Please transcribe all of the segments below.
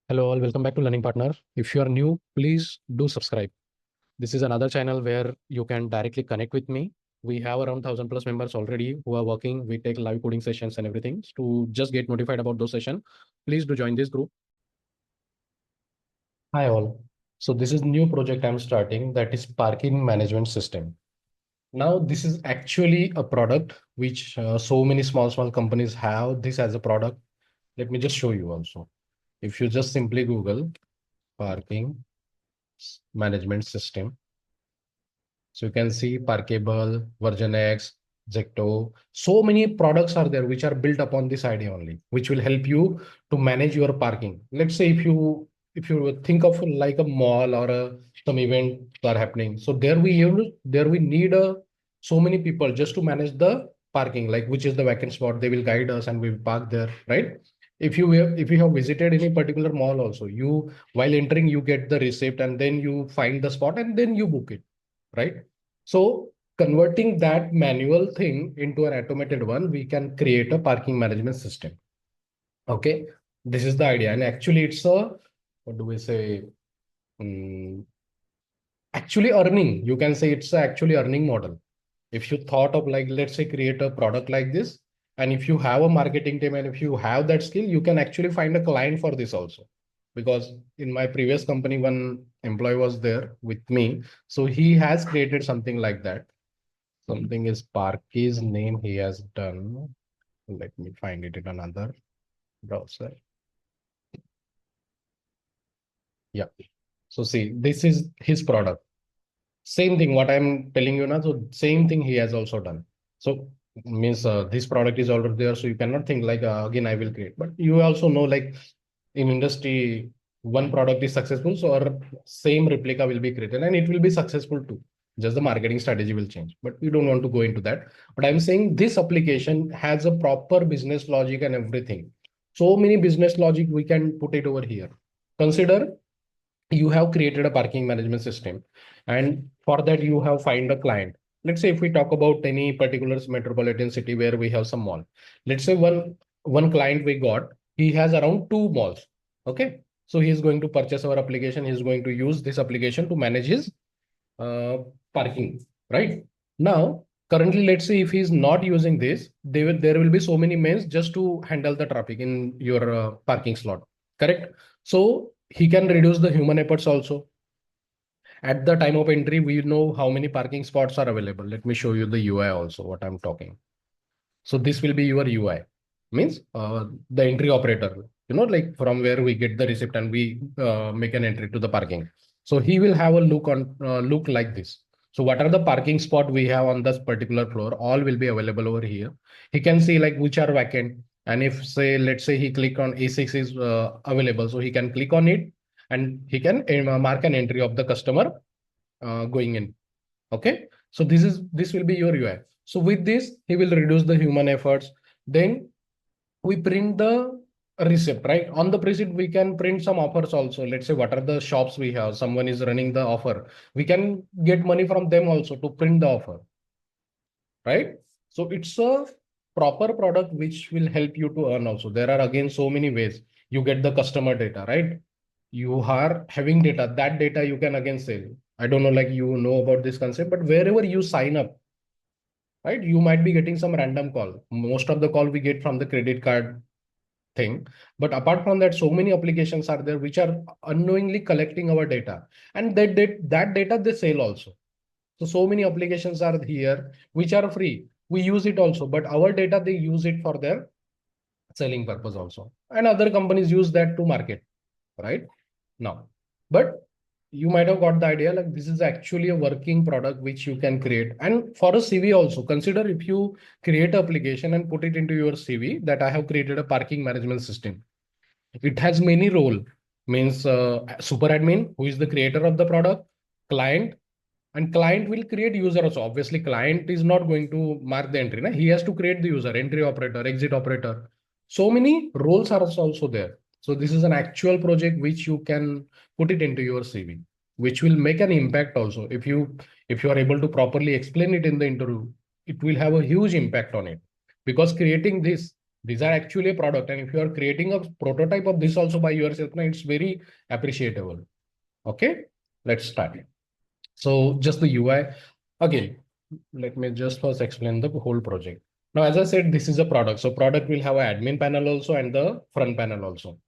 Hello all, welcome back to Learning Partner. If you are new, please do subscribe. This is another channel where you can directly connect with me. We have around 1000 plus members already who are working. We take live coding sessions and everything. To just get notified about those sessions, please do join this group. Hi all. So this is new project I'm starting, that is parking management system. Now this is actually a product which so many small companies have this as a product. Let me just show you also. If you just simply Google parking management system. So you can see Parkable, Version X, Zecto. So many products are there which are built upon this idea only, which will help you to manage your parking. Let's say if you think of like a mall or some event are happening. So there we need so many people just to manage the parking, like which is the vacant spot. They will guide us and we will park there, right? If you have visited any particular mall also, you while entering you get the receipt and then you find the spot and then you book it, right? So converting that manual thing into an automated one, we can create a parking management system. Okay, this is the idea. And actually, it's a, what do we say? Mm, actually earning. You can say it's a actually earning model. If you thought of like, let's say, create a product like this, and if you have a marketing team and if you have that skill, you can actually find a client for this also. Because in my previous company, one employee was there with me. So he has created something like that. Something is Parky's name he has done. Let me find it in another browser. Yeah. So see, this is his product. Same thing, what I'm telling you now. So same thing he has also done. So means this product is already there. So you cannot think like, again, I will create. But you also know like in industry, one product is successful. So our same replica will be created and it will be successful too. Just the marketing strategy will change. But we don't want to go into that. But I'm saying this application has a proper business logic and everything. So many business logic we can put it over here. Consider you have created a parking management system, and for that you have find a client. Let's say if we talk about any particular metropolitan city where we have some mall. Let's say one client we got, he has around two malls. Okay, so he is going to purchase our application. He is going to use this application to manage his uh, parking, right? Now currently, let's say if he is not using this, there will be so many mains just to handle the traffic in your parking slot, correct? So he can reduce the human efforts also. At the time of entry, we know how many parking spots are available. Let me show you the UI also, what I'm talking. So this will be your UI, means the entry operator, like from where we get the receipt and we make an entry to the parking. So he will have a look like this. So what are the parking spot we have on this particular floor? All will be available over here. He can see like which are vacant. And if say, let's say he click on A6 is available, so he can click on it and he can mark an entry of the customer going in. Okay, so this will be your UI. So with this, he will reduce the human efforts. Then we print the receipt, right? On the receipt, we can print some offers also. Let's say what are the shops we have. Someone is running the offer. We can get money from them also to print the offer, right? So it's a proper product which will help you to earn also. There are again so many ways. You get the customer data, right? You are having data. That data you can again sell. I don't know, like you know about this concept, but wherever you sign up, right, you might be getting some random call. Most of the call we get from the credit card thing. But apart from that, so many applications are there which are unknowingly collecting our data. And that data they sell also. So many applications are here which are free. We use it also, but our data, they use it for their selling purpose also. And other companies use that to market, right? Now, but you might have got the idea like this is actually a working product which you can create. And for a CV also, consider if you create an application and put it into your CV that I have created a parking management system. It has many role, means super admin, who is the creator of the product, client, and client will create user also. Obviously, client is not going to mark the entry. Na? He has to create the user, entry operator, exit operator. So many roles are also there. So this is an actual project which you can put it into your CV, which will make an impact also. If you are able to properly explain it in the interview, it will have a huge impact on it. Because creating this, These are actually a product. And if you are creating a prototype of this also by yourself, now it's very appreciable. Okay, let's start. So just the UI. Again, let me just first explain the whole project. Now, as I said, this is a product. So product will have an admin panel also and the front panel also.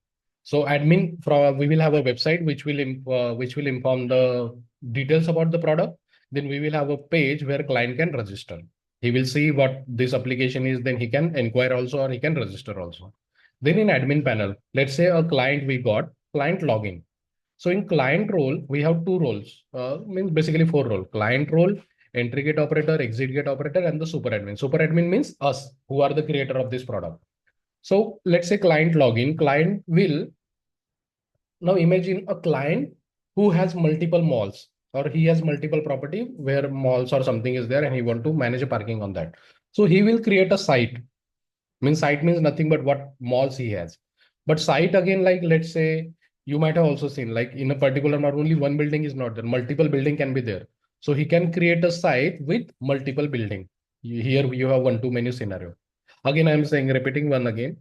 So admin, from we will have a website which will inform the details about the product. Then we will have a page where client can register. He will see what this application is. Then he can inquire also or he can register also. Then in admin panel, let's say a client we got client login. So in client role, we have two roles, means basically four roles. Client role, entry gate operator, exit gate operator, and the super admin. Super admin means us, who are the creator of this product. So let's say client login, client will, now imagine a client who has multiple malls or he has multiple property where malls or something is there and he want to manage a parking on that. So he will create a site. Means site means nothing but what malls he has. But site again, like let's say you might have also seen like in a particular, not only one building is not there, multiple building can be there. So he can create a site with multiple building. Here you have one too many scenario. Again, I'm saying repeating one again.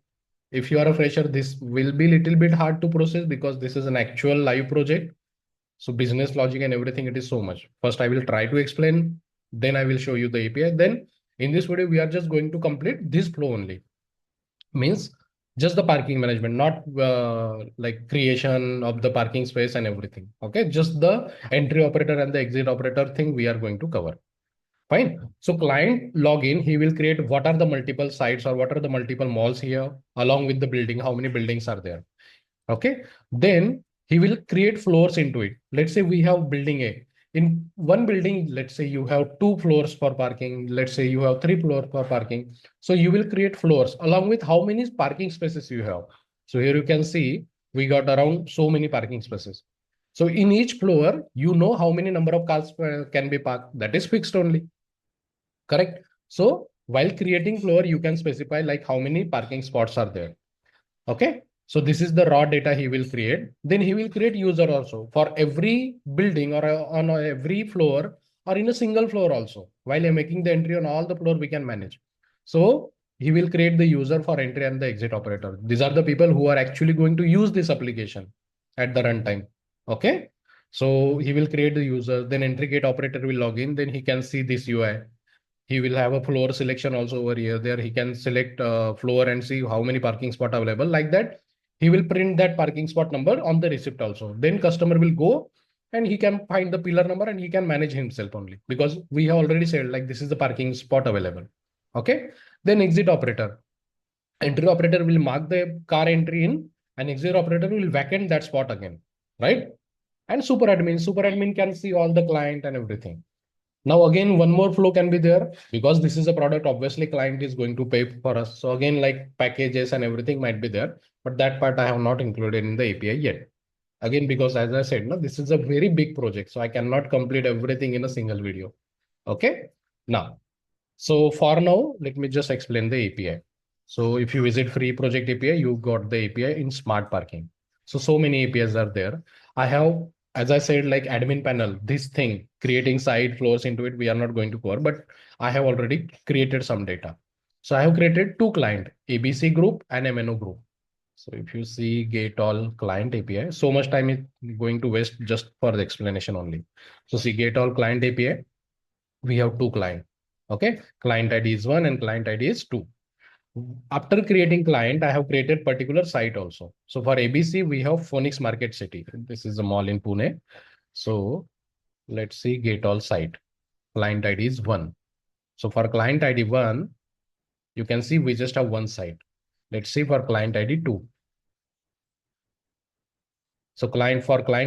If you are a fresher, this will be little bit hard to process because this is an actual live project. So business logic and everything, it is so much. First, I will try to explain, then I will show you the API. Then in this video, we are just going to complete this flow only. Means just the parking management, not like creation of the parking space and everything. Okay, just the entry operator and the exit operator thing we are going to cover. Fine. So client login, he will create what are the multiple sites or what are the multiple malls here along with the building, how many buildings are there. Okay. Then he will create floors into it. Let's say we have building A. In one building, let's say you have two floors for parking. Let's say you have three floors for parking. So you will create floors along with how many parking spaces you have. So here you can see we got around so many parking spaces. So in each floor, you know how many number of cars can be parked. That is fixed only. Correct. So while creating floor, you can specify like how many parking spots are there. Okay. So this is the raw data he will create. Then he will create user also for every building or on every floor or in a single floor also. While I'm making the entry on all the floor, we can manage. So he will create the user for entry and the exit operator. These are the people who are actually going to use this application at the runtime. Okay. So he will create the user, then entry gate operator will log in, then he can see this UI. He will have a floor selection also over here. There he can select floor and see how many parking spot available. Like that, he will print that parking spot number on the receipt also. Then customer will go and he can find the pillar number and he can manage himself only because we have already said like this is the parking spot available. Okay. Then exit operator. Entry operator will mark the car entry in and exit operator will vacate that spot again. Right. And super admin can see all the client and everything. Now again, one more flow can be there because this is a product. Obviously, client is going to pay for us. So again, like packages and everything might be there, but that part I have not included in the API yet. Again, because as I said, no, this is a very big project, so I cannot complete everything in a single video. Okay. Now, so for now, let me just explain the API. So if you visit free project API, you got the API in smart parking. So many APIs are there. I have, as I said, like admin panel, this thing, creating site floors into it, we are not going to cover, but I have already created some data. So I have created two client, ABC group and MNO group. So if you see get all client API, so much time is going to waste just for the explanation only. So see get all client API, we have two client. Okay, client ID is one and client ID is two. After creating client, I have created particular site also. So for ABC, we have Phoenix Market City. This is a mall in Pune. So let's see get all site. Client ID is one. So for client ID one, you can see we just have one site. Let's see for client ID two. So client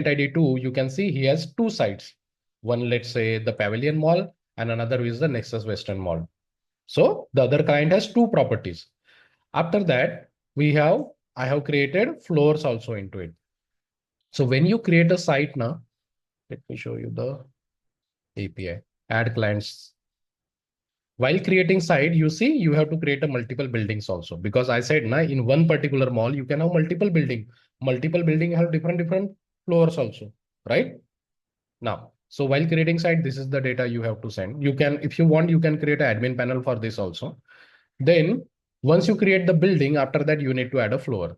ID two, you can see he has two sites. One, let's say the Pavilion Mall and another is the Nexus Western Mall. So the other client has two properties. After that, I have created floors also into it. So when you create a site now, let me show you the API, add clients. While creating site, you see, you have to create a multiple buildings also because I said now in one particular mall, you can have multiple building. Multiple building have different floors also, right? Now, so while creating site, this is the data you have to send. You can, if you want, you can create an admin panel for this also. Then Once you create the building, after that you need to add a floor.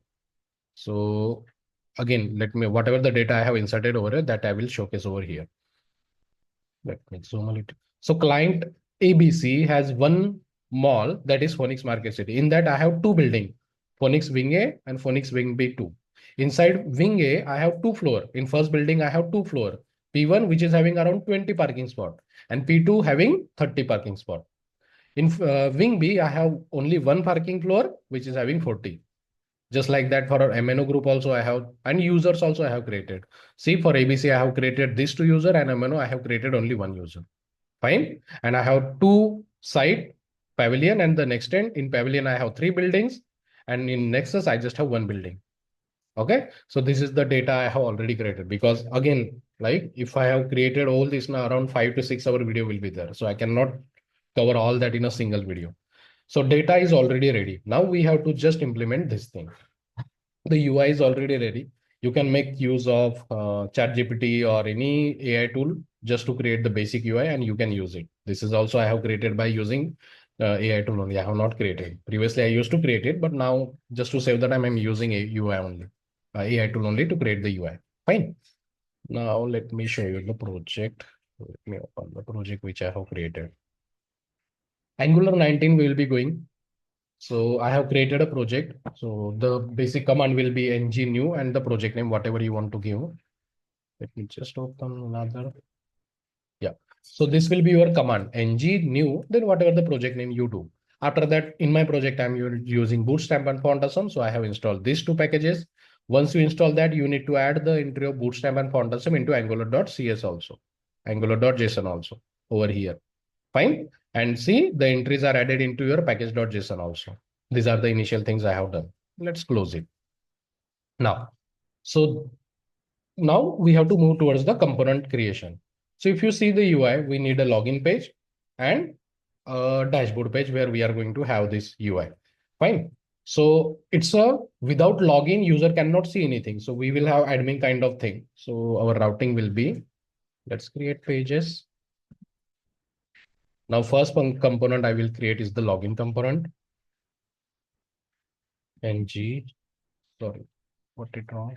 So again, let me, whatever the data I have inserted over here, that I will showcase over here. Let me zoom a little. So client ABC has one mall, that is Phoenix Market City. In that I have two buildings, Phoenix Wing A and Phoenix Wing B2. Inside Wing A, I have two floor. In first building, I have two floor. P1, which is having around 20 parking spot, and P2 having 30 parking spot. In Wing B, I have only one parking floor, which is having 40. Just like that for our MNO group also I have, and users also I have created. See, for ABC, I have created this two user, and MNO, I have created only one user. Fine. And I have two site pavilion, and the next end in pavilion, I have three buildings, and in Nexus, I just have one building. Okay. So this is the data I have already created, because again, like if I have created all this now, around 5 to 6 hour video will be there. So I cannot cover all that in a single video. So data is already ready. Now we have to just implement this thing. The UI is already ready. You can make use of ChatGPT or any AI tool just to create the basic UI, and you can use it. This is also I have created by using AI tool only. I have not created. Previously, I used to create it, but now just to save the time, I'm using a UI only, AI tool only to create the UI. Fine. Now let me show you the project. Let me open the project which I have created. Angular 19 we will be going. So I have created a project. So the basic command will be ng new and the project name, whatever you want to give. Let me just open another. Yeah. So this will be your command, ng new, then whatever the project name you do. After that, in my project, I'm using Bootstrap and Foundation. So I have installed these two packages. Once you install that, you need to add the entry of Bootstrap and Foundation into angular.cs also, angular.json also over here. Fine. And see, the entries are added into your package.json also. These are the initial things I have done. Let's close it. Now, so now we have to move towards the component creation. So if you see the UI, we need a login page and a dashboard page where we are going to have this UI. Fine. So it's a without login, user cannot see anything. So we will have admin kind of thing. So our routing will be, let's create pages. Now, first component I will create is the login component. ng, sorry, what it wrong?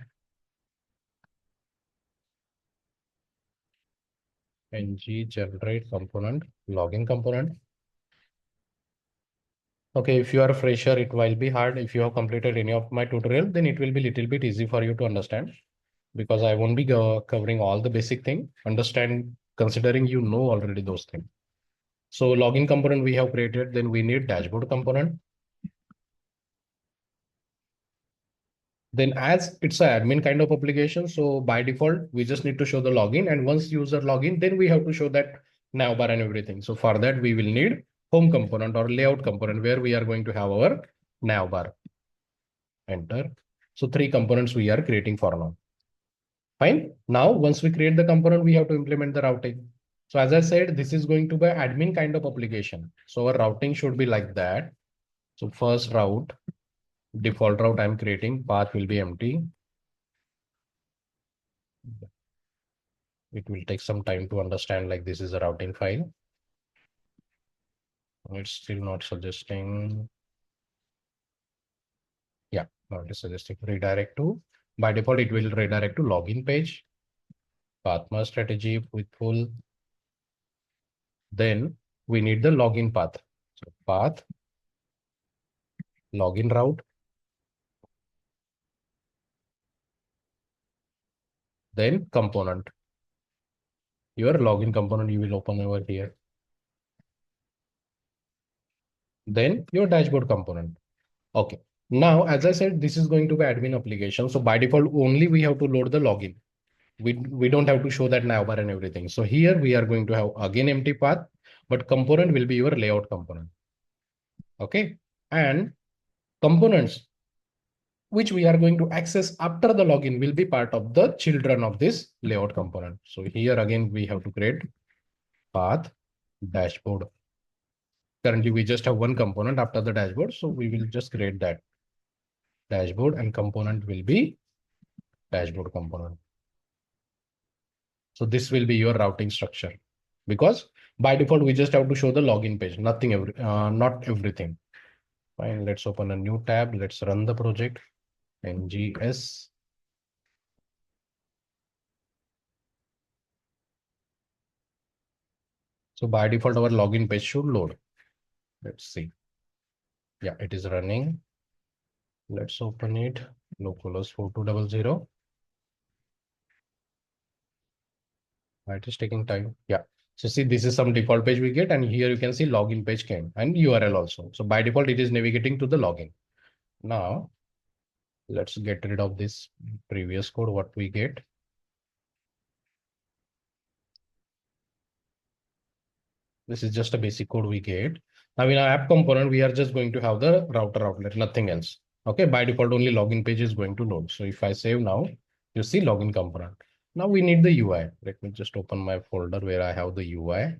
ng generate component, login component. Okay, if you are a fresher, it will be hard. If you have completed any of my tutorial, then it will be little bit easy for you to understand, because I won't be covering all the basic thing. Understand, considering you know already those things. So login component we have created, then we need dashboard component. Then as it's an admin kind of application, so by default, we just need to show the login. And once user login, then we have to show that navbar and everything. So for that, we will need home component or layout component where we are going to have our navbar. Enter. So three components we are creating for now. Fine. Now, once we create the component, we have to implement the routing. So as I said, this is going to be admin kind of application. So our routing should be like that. So first route, default route I'm creating, path will be empty. It will take some time to understand, like this is a routing file. It's still not suggesting. Yeah, not suggesting redirect to. By default, it will redirect to login page, path merge strategy with full. Then we need the login path. So path, login route, then component. Your login component you will open over here. Then your dashboard component. Okay. Now, as I said, this is going to be admin application. So by default, only we have to load the login. We don't have to show that navbar and everything. So here we are going to have again empty path, but component will be your layout component. Okay. And components which we are going to access after the login will be part of the children of this layout component. So here again, we have to create path dashboard. Currently, we just have one component after the dashboard. So we will just create that dashboard, and component will be dashboard component. So this will be your routing structure, because by default, we just have to show the login page, nothing, not everything. Fine, let's open a new tab. Let's run the project. NGS. So by default, our login page should load. Let's see. Yeah, it is running. Let's open it. Localhost 4200. It is taking time. Yeah. So see, this is some default page we get, and here you can see login page came and URL also. So by default, it is navigating to the login. Now, let's get rid of this previous code, what we get. This is just a basic code we get. Now in our app component, we are just going to have the router outlet, nothing else. Okay, by default, only login page is going to load. So if I save now, you see login component. Now we need the UI. Let me just open my folder where I have the UI.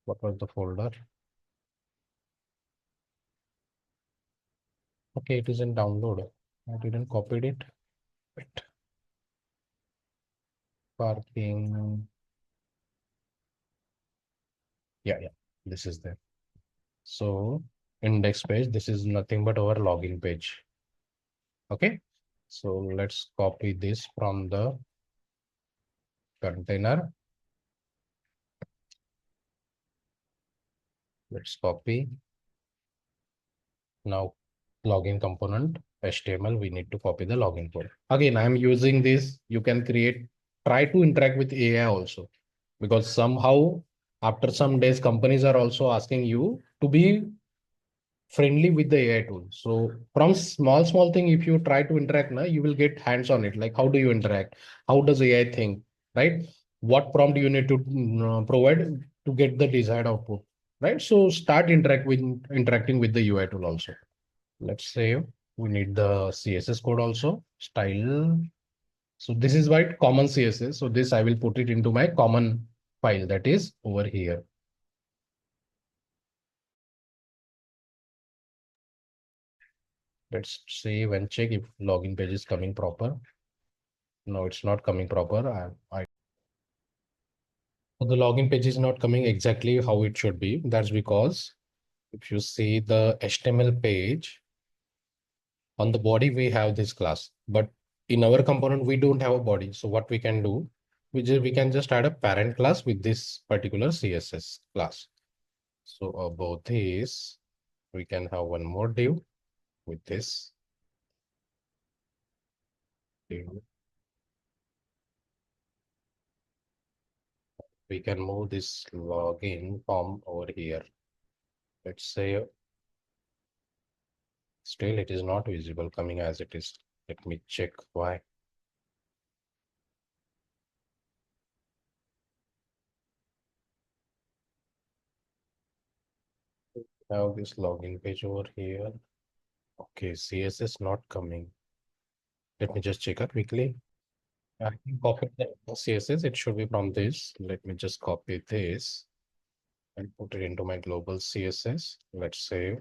What was the folder? Okay, it is in download. I didn't copy it. Wait. Parking. Yeah. This is there. So index page, this is nothing but our login page. Okay. So let's copy this from the container. Let's copy. Now login component HTML, we need to copy the login code. Again, I'm using this. You can try to interact with AI also, because somehow after some days, companies are also asking you to be friendly with the AI tool. So from small thing, if you try to interact, now you will get hands on it. Like how do you interact? How does AI think? Right? What prompt do you need to provide to get the desired output? Right? So start interacting with the UI tool also. Let's save. We need the CSS code also. Style. So this is why common CSS. So this I will put it into my common file that is over here. Let's save and check if login page is coming proper. No, it's not coming proper. The login page is not coming exactly how it should be. That's because if you see the HTML page, on the body, we have this class, but in our component, we don't have a body. So what we can do, we can just add a parent class with this particular CSS class. So about this, we can have one more div with this div. We can move this login form over here. Let's say still it is not visible coming as it is. Let me check why. Have this login page over here. Okay, CSS not coming. Let me just check it quickly. I can copy the CSS. It should be from this. Let me just copy this and put it into my global CSS. Let's say,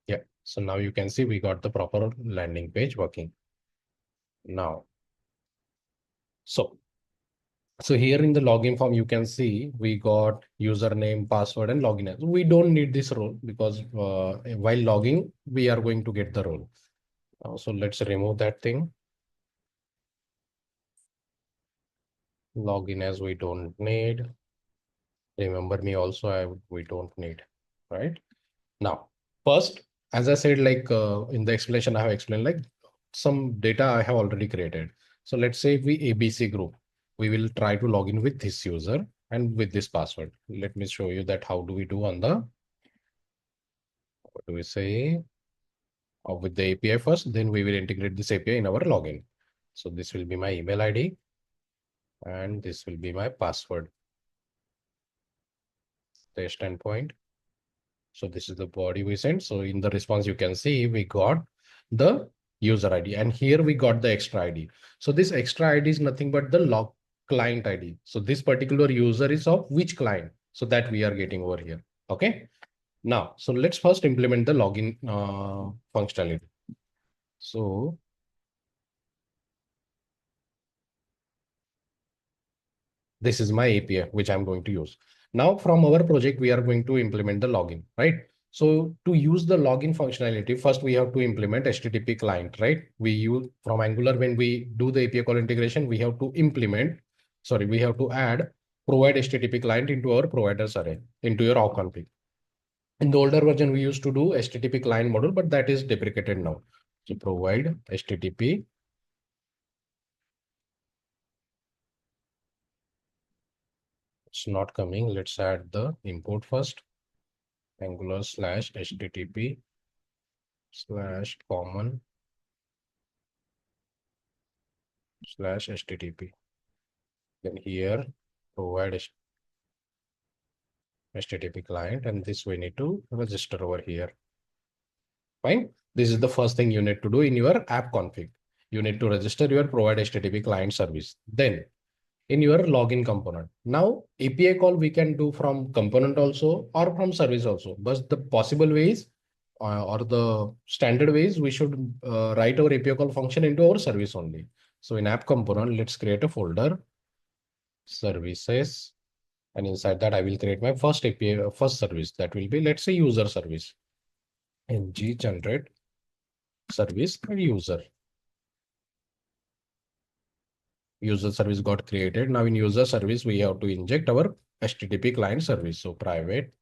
yeah. So now you can see we got the proper landing page working. Now, so here in the login form, you can see we got username, password, and login. We don't need this role because while logging, we are going to get the role. So let's remove that thing. Login as we don't need. Remember me also, we don't need, right? Now, first, as I said, like in the explanation, I have explained like some data I have already created. So let's say if we ABC group, we will try to log in with this user and with this password. Let me show you that how do we do on the, what do we say, with the API first, then we will integrate this API in our login. So this will be my email ID and this will be my password. Test endpoint. So this is the body we sent. So in the response, you can see we got the user ID and here we got the extra ID. So this extra ID is nothing but the log client ID. So this particular user is of which client? So that we are getting over here. Okay. Now, so let's first implement the login functionality. So This is my API, which I'm going to use. Now from our project, we are going to implement the login, right? So to use the login functionality, first we have to implement HTTP client, right? We use from Angular, when we do the API call integration, we have to we have to add provide HTTP client into our providers array, into your awk config. In the older version, we used to do HTTP client module, but that is deprecated now. So provide HTTP. It's not coming. Let's add the import first. Angular slash HTTP slash common slash HTTP. Then here provide HTTP client, and this we need to register over here. Fine. This is the first thing you need to do in your app config. You need to register your provide HTTP client service. Then in your login component. Now API call we can do from component also or from service also. But the possible ways or the standard ways, we should write our API call function into our service only. So in app component, let's create a folder, services. And inside that, I will create my first API, first service. That will be, let's say, user service. ng generate service user. User service got created. Now in user service, we have to inject our HTTP client service. So private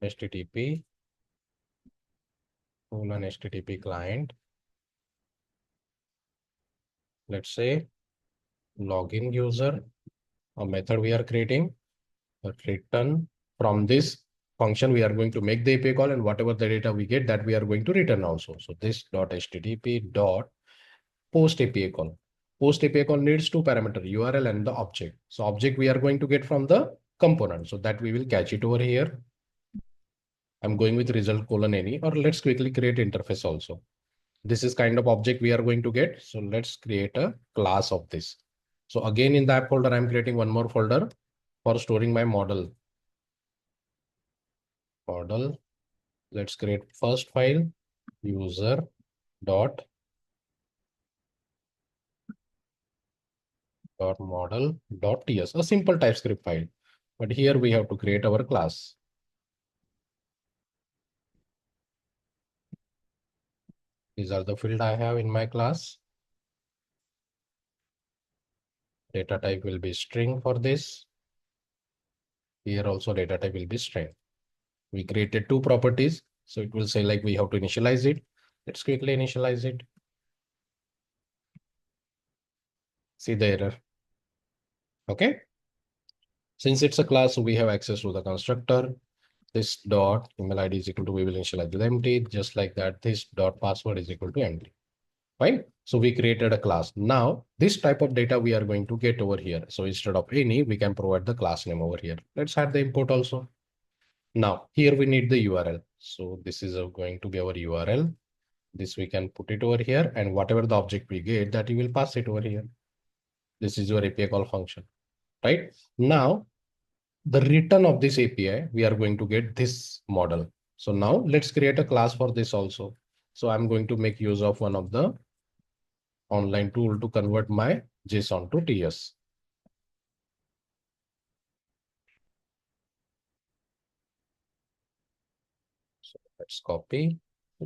HTTP colon HTTP client. Let's say login user, a method we are creating, return from this function. We are going to make the API call, and whatever the data we get, that we are going to return also. So this dot HTTP dot post API call. Post API call needs two parameter, URL and the object. So object we are going to get from the component. So that we will catch it over here. I'm going with result colon any, or let's quickly create interface also. This is kind of object we are going to get. So let's create a class of this. So again, in the app folder, I'm creating one more folder for storing my model. Model. Let's create first file, user dot model dot ts, a simple TypeScript file. But here we have to create our class. These are the field I have in my class. Data type will be string for this. Here also data type will be string. We created two properties. So it will say like we have to initialize it. Let's quickly initialize it. See the error. Okay. Since it's a class, so we have access to the constructor. This dot email ID is equal to, we will initialize with empty. Just like that, this dot password is equal to empty. Fine. So we created a class. Now this type of data we are going to get over here. So instead of any, we can provide the class name over here. Let's add the import also. Now here we need the URL. So this is going to be our URL. This we can put it over here, and whatever the object we get, that you will pass it over here. This is your API call function, right? Now the return of this API, we are going to get this model. So now let's create a class for this also. So I'm going to make use of one of the online tool to convert my JSON to TS. So let's copy.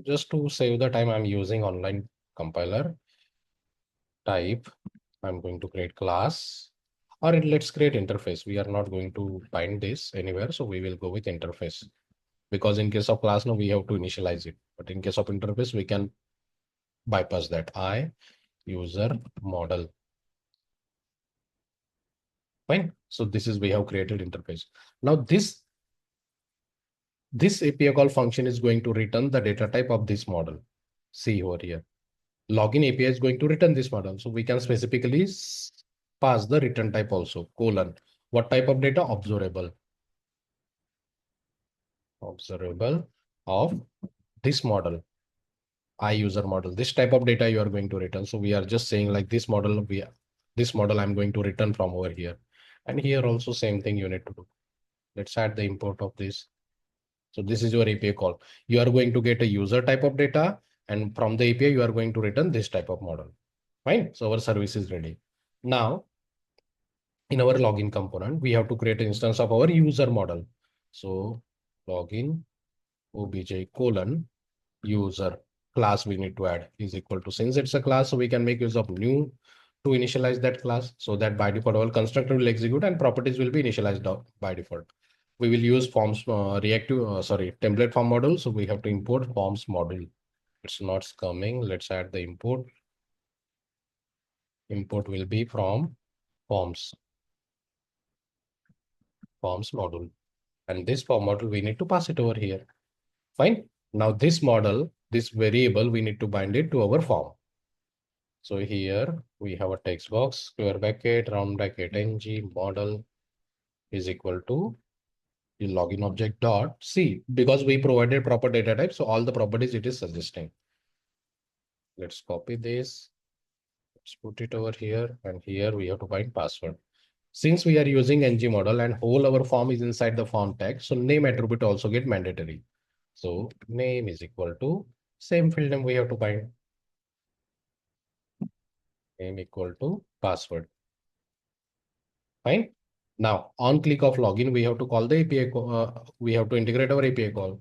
Just to save the time, I'm using online compiler. Type, I'm going to create class, or let's create interface. We are not going to bind this anywhere. So we will go with interface, because in case of class, now we have to initialize it. But in case of interface, we can bypass that. User model. Fine. So this is, we have created interface. Now this API call function is going to return the data type of this model. See over here. Login API is going to return this model. So we can specifically pass the return type also, colon. What type of data? Observable. Observable of this model. User model. This type of data you are going to return. So we are just saying like this model, this model I'm going to return from over here. And here also same thing you need to do. Let's add the import of this. So this is your API call. You are going to get a user type of data, and from the API, you are going to return this type of model. Fine. So our service is ready. Now in our login component, we have to create an instance of our user model. So login obj colon user class we need to add is equal to, since it's a class, so we can make use of new to initialize that class, so that by default our constructor will execute and properties will be initialized by default. We will use forms reactive sorry template form model, so we have to import forms model. It's not coming. Let's add the import. Import will be from forms module, and this form model we need to pass it over here. Fine. Now this model, this variable, we need to bind it to our form. So here we have a text box, square bracket, round bracket, ng model is equal to the login object dot c, because we provided proper data type. So all the properties it is suggesting. Let's copy this. Let's put it over here, and here we have to find password. Since we are using ng model and whole our form is inside the form tag, so name attribute also get mandatory. So name is equal to same field name we have to bind. Name equal to password. Fine. Now on click of login, we have to call the API. We have to integrate our API call.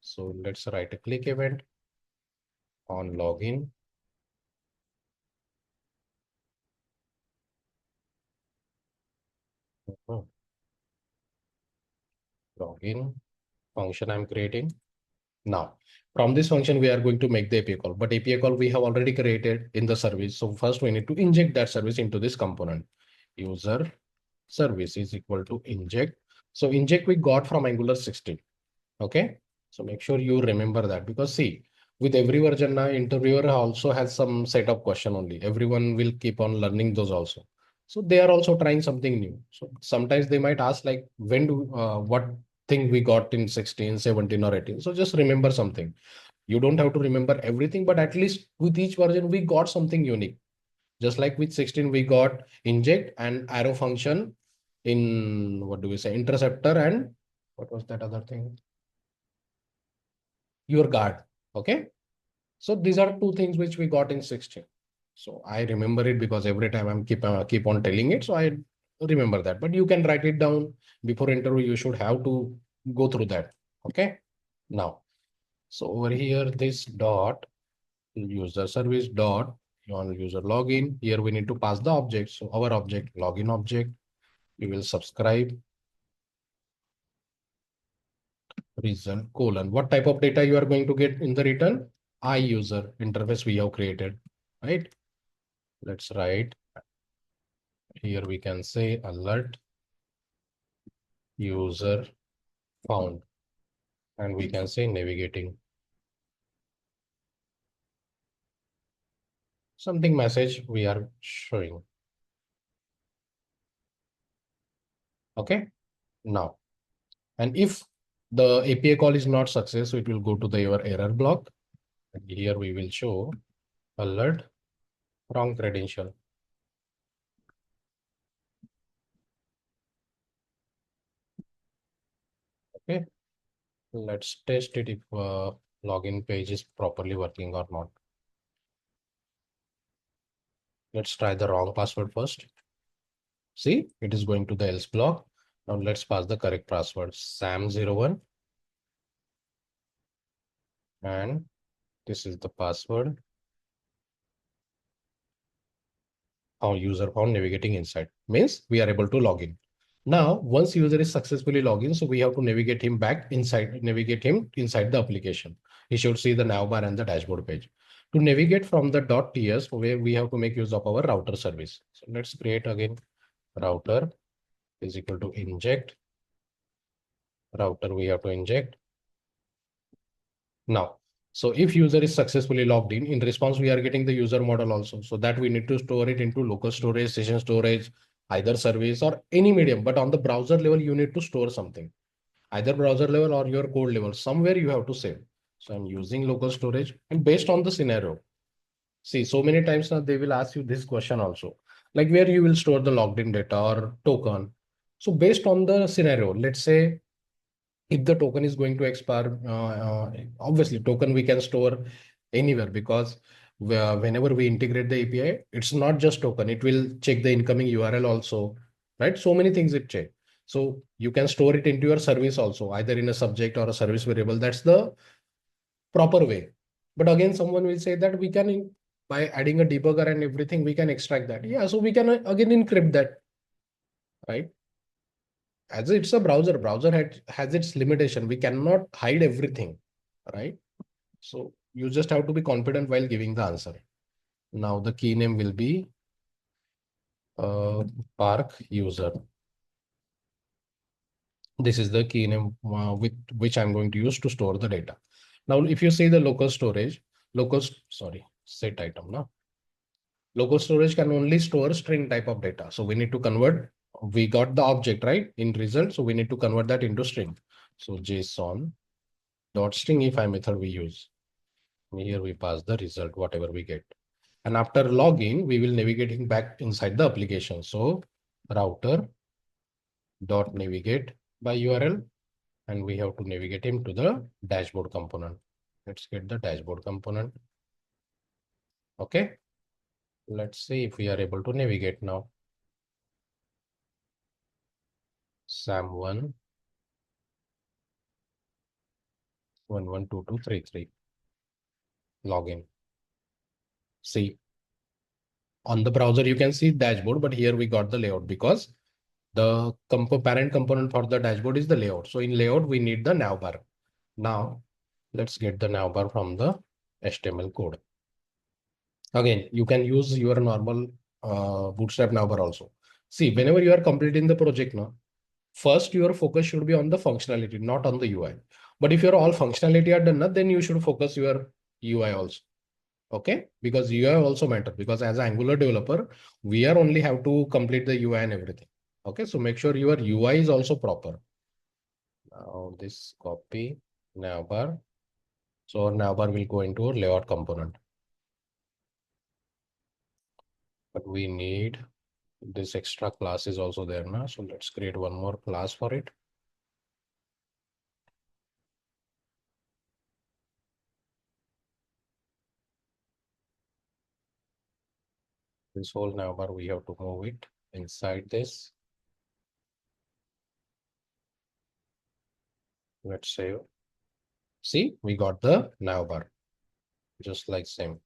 So let's write a click event on login. Login function I'm creating. Now, from this function, we are going to make the API call, but API call we have already created in the service. So first we need to inject that service into this component. User service is equal to inject. So inject we got from Angular 16. Okay. So make sure you remember that, because see, with every version now, interviewer also has some set of question only. Everyone will keep on learning those also. So they are also trying something new. So sometimes they might ask like, what thing we got in 16, 17 or 18. So just remember something. You don't have to remember everything, but at least with each version, we got something unique. Just like with 16, we got inject and arrow function in, what do we say, interceptor, and what was that other thing? Your guard. Okay. So these are two things which we got in 16. So I remember it because every time I'm keep on telling it. So I remember that, but you can write it down before interview. You should have to go through that. Okay. Now, so over here, this dot user service dot on user login. Here we need to pass the object. So our object login object, we will subscribe reason colon. What type of data you are going to get in the return? I user interface we have created, right? Let's write here. We can say alert user found, and we can say navigating something message we are showing. Okay. Now, and if the API call is not success, so it will go to the your error block. And here we will show alert wrong credential. Okay. Let's test it if login page is properly working or not. Let's try the wrong password first. See, it is going to the else block. Now let's pass the correct password, Sam01. And this is the password. Our user found navigating inside means we are able to log in. Now, once user is successfully logged in, so we have to navigate him inside the application. He should see the nav bar and the dashboard page. To navigate from the .ts, where we have to make use of our router service. So let's create again router is equal to inject. Router we have to inject. Now, so if user is successfully logged in response, we are getting the user model also. So that we need to store it into local storage, session storage, either service or any medium. But on the browser level, you need to store something, either browser level or your code level. Somewhere you have to save. So I'm using local storage, and based on the scenario. See, so many times now they will ask you this question also, like where you will store the logged in data or token. So based on the scenario, let's say if the token is going to expire, obviously token we can store anywhere, because whenever we integrate the API, it's not just token, it will check the incoming URL also, right? So many things it check. So you can store it into your service also, either in a subject or a service variable. That's the proper way. But again, someone will say that we can, by adding a debugger and everything, we can extract that. Yeah, so we can again encrypt that, right? As it's a browser has its limitation. We cannot hide everything, right? So you just have to be confident while giving the answer. Now the key name will be uh, park user. This is the key name with which I'm going to use to store the data. Now, if you say the local storage, sorry, set item now. Local storage can only store string type of data. So we need to convert, we got the object, right, in result. So we need to convert that into string. So JSON dot string if method we use. Here we pass the result, whatever we get. And after login, we will navigating back inside the application. So router dot navigate by URL, and we have to navigate him to the dashboard component. Let's get the dashboard component. Okay. Let's see if we are able to navigate now. SAM1 112233. Login. See, on the browser you can see dashboard, but here we got the layout because the parent component for the dashboard is the layout. So in layout we need the navbar. Now let's get the navbar from the HTML code. Again, you can use your normal Bootstrap navbar also. See, whenever you are completing the project now, first your focus should be on the functionality, not on the UI. But if your all functionality are done, then you should focus your UI also. Okay, because UI also matter, because as an Angular developer, we are only have to complete the UI and everything. Okay, so make sure your UI is also proper. Now this copy navbar. So our navbar will go into our layout component. But we need this extra class is also there now. So let's create one more class for it. This whole navbar, we have to move it inside this. Let's save. See, we got the navbar, just like same.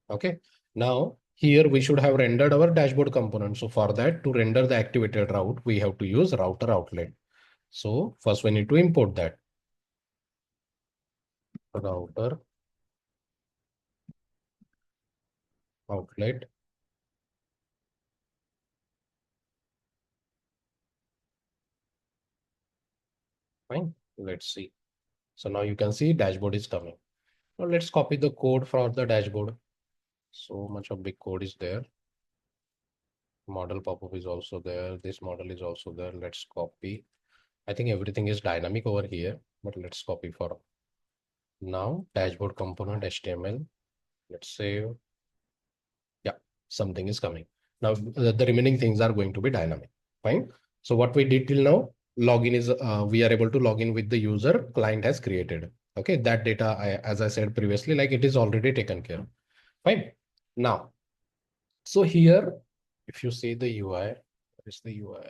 Okay. Now here we should have rendered our dashboard component. So for that, to render the activated route, we have to use router outlet. So first we need to import that. Router outlet. Fine. Let's see. So now you can see dashboard is coming. Now let's copy the code for the dashboard. So much of big code is there. Model pop-up is also there. This model is also there. Let's copy. I think everything is dynamic over here, but let's copy for now. Dashboard component HTML. Let's save. Yeah, something is coming. Now the remaining things are going to be dynamic. Fine. So what we did till now, login is we are able to log in with the user client has created. Okay, that data, as I said previously, like it is already taken care of. Fine. Now, so here, if you see the UI, where is the UI?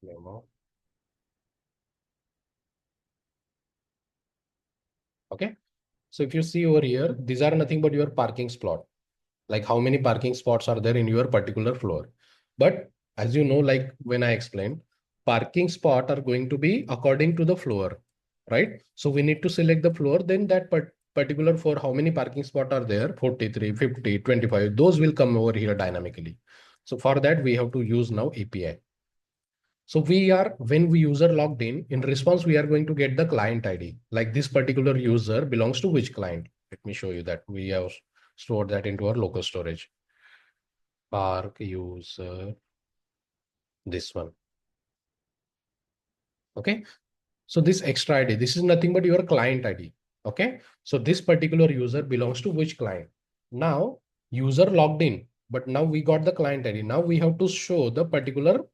Demo. Okay. So if you see over here, these are nothing but your parking spot. Like how many parking spots are there in your particular floor. But as you know, like when I explained, parking spot are going to be according to the floor, right? So we need to select the floor, then that particular for how many parking spot are there, 43, 50, 25, those will come over here dynamically. So for that, we have to use now API. So we are, when we user logged in response, we are going to get the client ID. Like this particular user belongs to which client? Let me show you that. We have stored that into our local storage. Park user, this one. Okay. So this extra ID, this is nothing but your client ID. Okay. So this particular user belongs to which client? Now user logged in, but now we got the client ID. Now we have to show the particular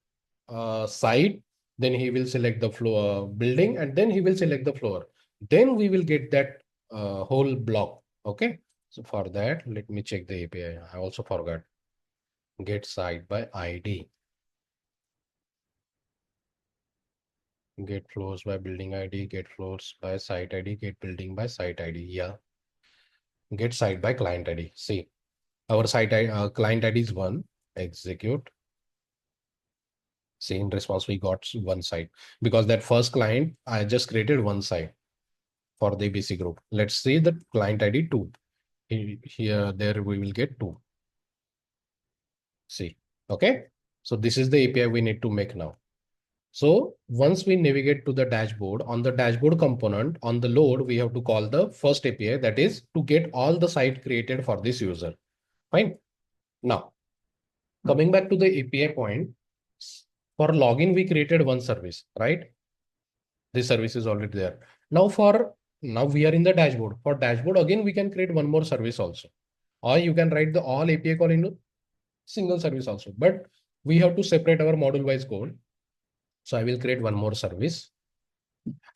site, then he will select the floor building, and then he will select the floor. Then we will get that whole block. Okay. So for that, let me check the API. I also forgot. Get site by ID. Get floors by building ID. Get floors by site ID. Get building by site ID. Yeah. Get site by client ID. See, our client ID is one. Execute. See, in response, we got one site because that first client, I just created one site for the ABC group. Let's see the client ID 2. Here, there we will get 2. See, okay. So this is the API we need to make now. So once we navigate to the dashboard, on the dashboard component, on the load, we have to call the first API, that is to get all the site created for this user. Fine. Now, coming back to the API point, for login, we created one service, right? This service is already there. Now we are in the dashboard. For dashboard, again, we can create one more service also. Or you can write the all API call into single service also. But we have to separate our module-wise code. So I will create one more service.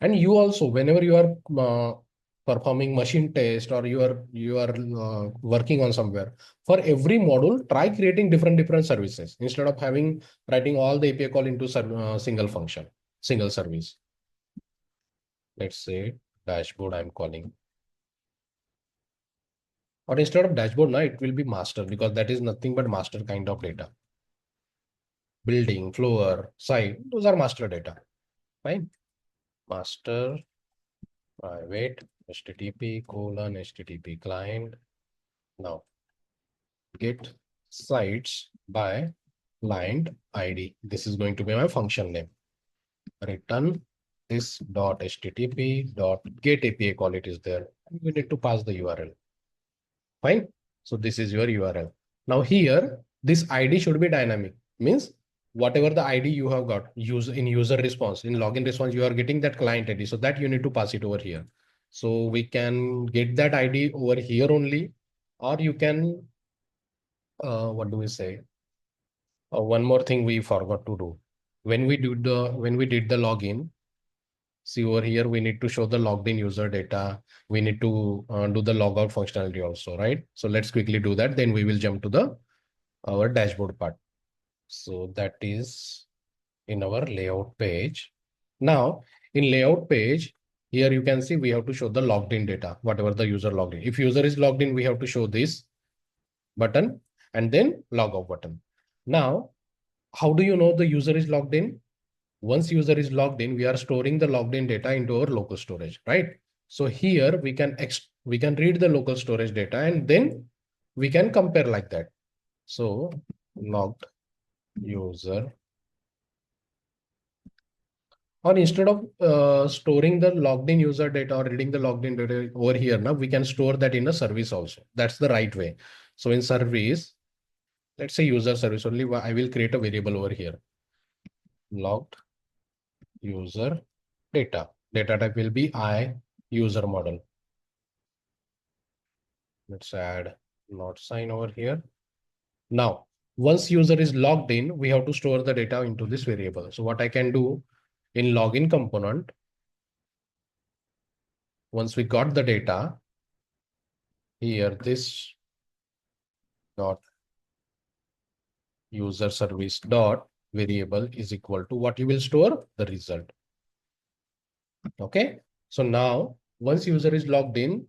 And you also, whenever you are performing machine test or you are working on somewhere, for every module, try creating different services instead of having writing all the API call into single function, single service. Let's say dashboard I'm calling. Or instead of dashboard, now it will be master because that is nothing but master kind of data. Building, floor, site, those are master data. Fine. Master private HTTP colon HTTP client. Now get sites by client ID. This is going to be my function name. Return this dot HTTP dot get API call it is there. We need to pass the URL. Fine. So this is your URL. Now here, this ID should be dynamic. Means whatever the ID you have got, use in user response, in login response, you are getting that client ID. So that you need to pass it over here. So we can get that ID over here only, or you can, what do we say? One more thing we forgot to do. When we did the login, see over here, we need to show the logged in user data. We need to do the logout functionality also, right? So let's quickly do that. Then we will jump to the our dashboard part. So that is in our layout page. Now in layout page, here you can see we have to show the logged in data, whatever the user logged in. If user is logged in, we have to show this button and then log out button. Now, how do you know the user is logged in? Once user is logged in, we are storing the logged in data into our local storage, right? So here we can read the local storage data and then we can compare like that. So logged user, or instead of storing the logged in user data or reading the logged in data over here, now we can store that in a service also. That's the right way. So in service, let's say user service only, I will create a variable over here. Logged user data. Data type will be user model. Let's add not sign over here. Now, once user is logged in, we have to store the data into this variable. So what I can do in login component, once we got the data, here this dot user service dot variable is equal to what you will store the result. Okay. So now once user is logged in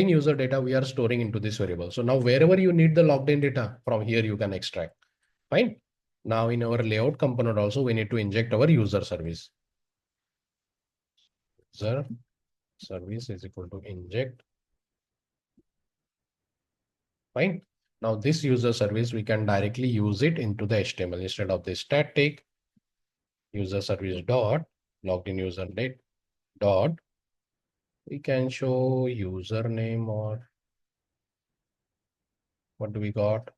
user data, we are storing into this variable. So now wherever you need the logged in data from here, you can extract. Fine. Now in our layout component also, we need to inject our user service. User service is equal to inject. Fine. Now this user service, we can directly use it into the HTML instead of this static user service dot logged in user date dot. We can show username, or what do we got?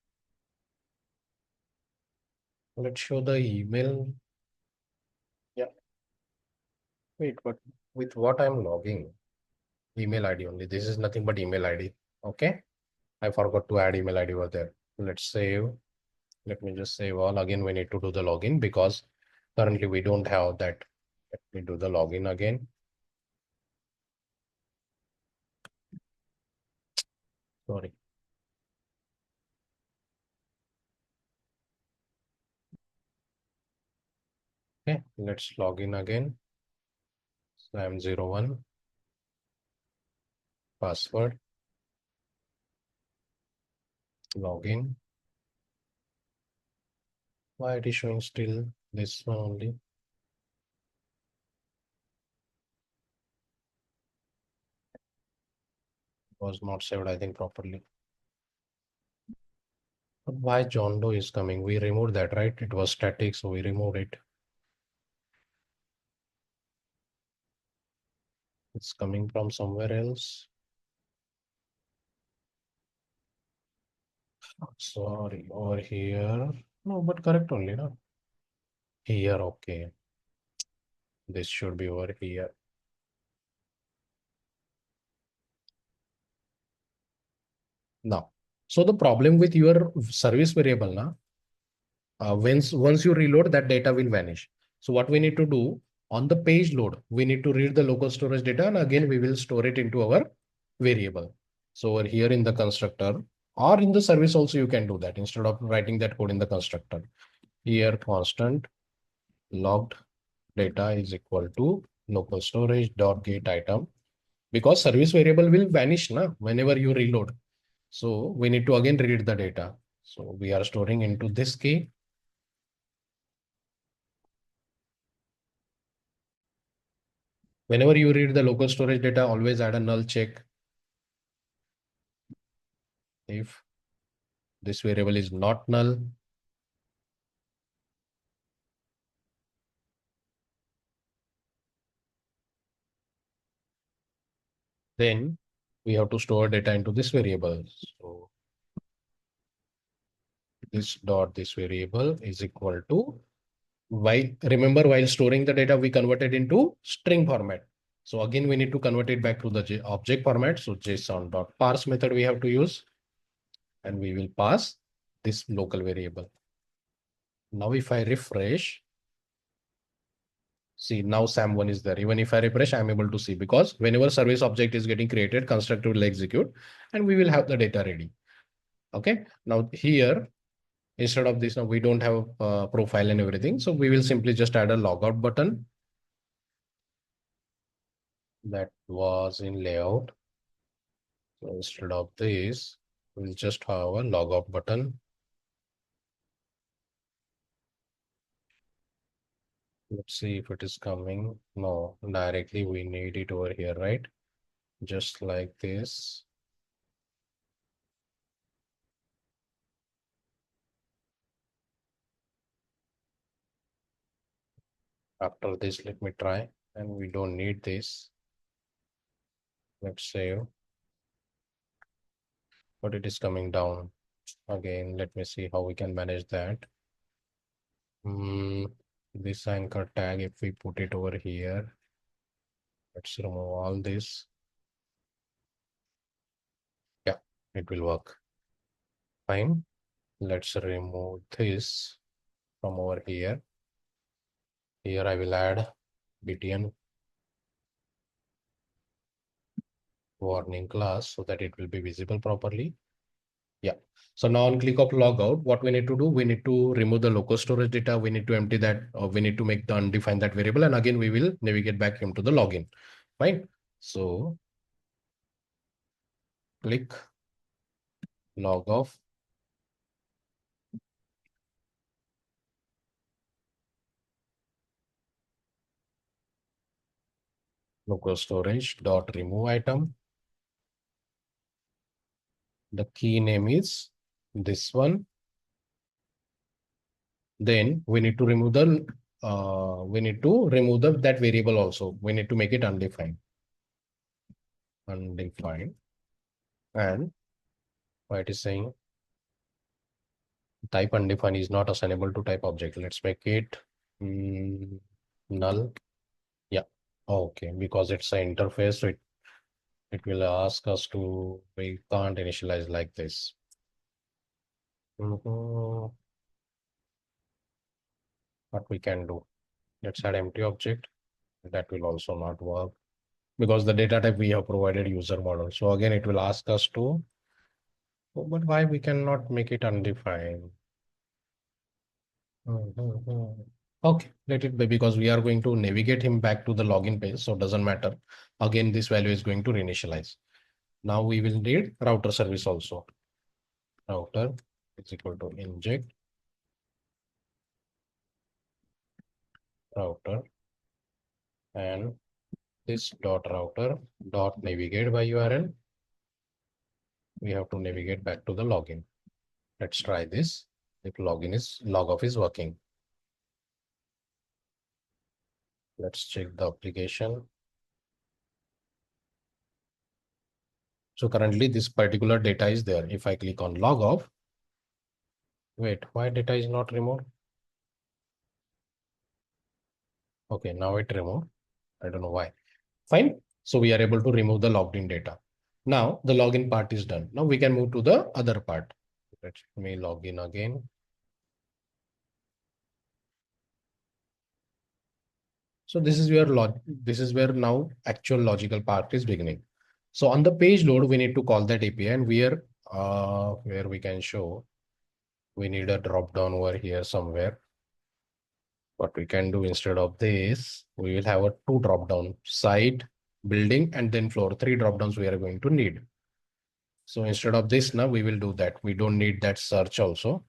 Let's show the email. Yeah. Wait, but with what I'm logging? Email ID only. This is nothing but email ID. Okay. I forgot to add email ID over there. Let's save. Let me just save all. Again, we need to do the login because currently we don't have that. Let me do the login again. Sorry. Okay, let's log in again. SAM01, password, login. Why it is showing still this one only? Was not saved, I think, properly. But why John Doe is coming? We removed that, right? It was static, so we removed it. It's coming from somewhere else. Sorry, over here. No, but correct only, no? Here, okay. This should be over here. Now, so the problem with your service variable, now, once you reload, that data will vanish. So what we need to do on the page load, we need to read the local storage data, and again we will store it into our variable. So over here in the constructor or in the service also you can do that instead of writing that code in the constructor. Here constant logged data is equal to local storage dot get item, because service variable will vanish now whenever you reload. So we need to again read the data. So we are storing into this key. Whenever you read the local storage data, always add a null check. If this variable is not null, then we have to store data into this variable. So this variable is equal to, while remember, while storing the data, we converted into string format. So again, we need to convert it back to the object format. So JSON.parse method we have to use, and we will pass this local variable. Now, if I refresh, see now SAM1 is there. Even if I refresh, I'm able to see, because whenever service object is getting created, constructor will execute and we will have the data ready. Okay. Now here, instead of this, now we don't have a profile and everything. So we will simply just add a logout button. That was in layout. So instead of this, we'll just have a logout button. Let's see if it is coming. No, directly we need it over here, right? Just like this. After this, let me try, and we don't need this. Let's save, but it is coming down again. Let me see how we can manage that. This anchor tag, if we put it over here, let's remove all this. Yeah, it will work fine. Let's remove this from over here. Here I will add btn warning class so that it will be visible properly. Yeah. So now on click of logout, what we need to do, we need to remove the local storage data. We need to empty that, or we need to make the undefined that variable. And again, we will navigate back into the login. Fine. So click log off. Local storage dot remove item. The key name is this one. Then we need to remove the that variable also. We need to make it undefined. Undefined. And what it is saying, type undefined is not assignable to type object. Let's make it null. Yeah. Okay. Because it's an interface, so it will ask us to, we can't initialize like this. What we can do, let's add empty object. That will also not work because the data type we have provided user model. So again, it will ask us to Oh, but why we cannot make it undefined? Mhm. Okay, let it be because we are going to navigate him back to the login page, so it doesn't matter. Again, this value is going to reinitialize. Now we will need router service also. Router is equal to inject router and this dot router dot navigate by URL. We have to navigate back to the login. Let's try this. If log off is working. Let's check the application. So currently this particular data is there. If I click on log off, wait, why data is not removed? Okay, now it removed. I don't know why. Fine. So we are able to remove the logged in data. Now the login part is done. Now we can move to the other part. Let me log in again. So this is where now actual logical part is beginning. So on the page load, we need to call that API and where we can show, we need a drop down over here somewhere. What we can do instead of this, we will have a two drop down site, building, and then floor. Three drop downs we are going to need. So instead of this, now we will do that. We don't need that search also.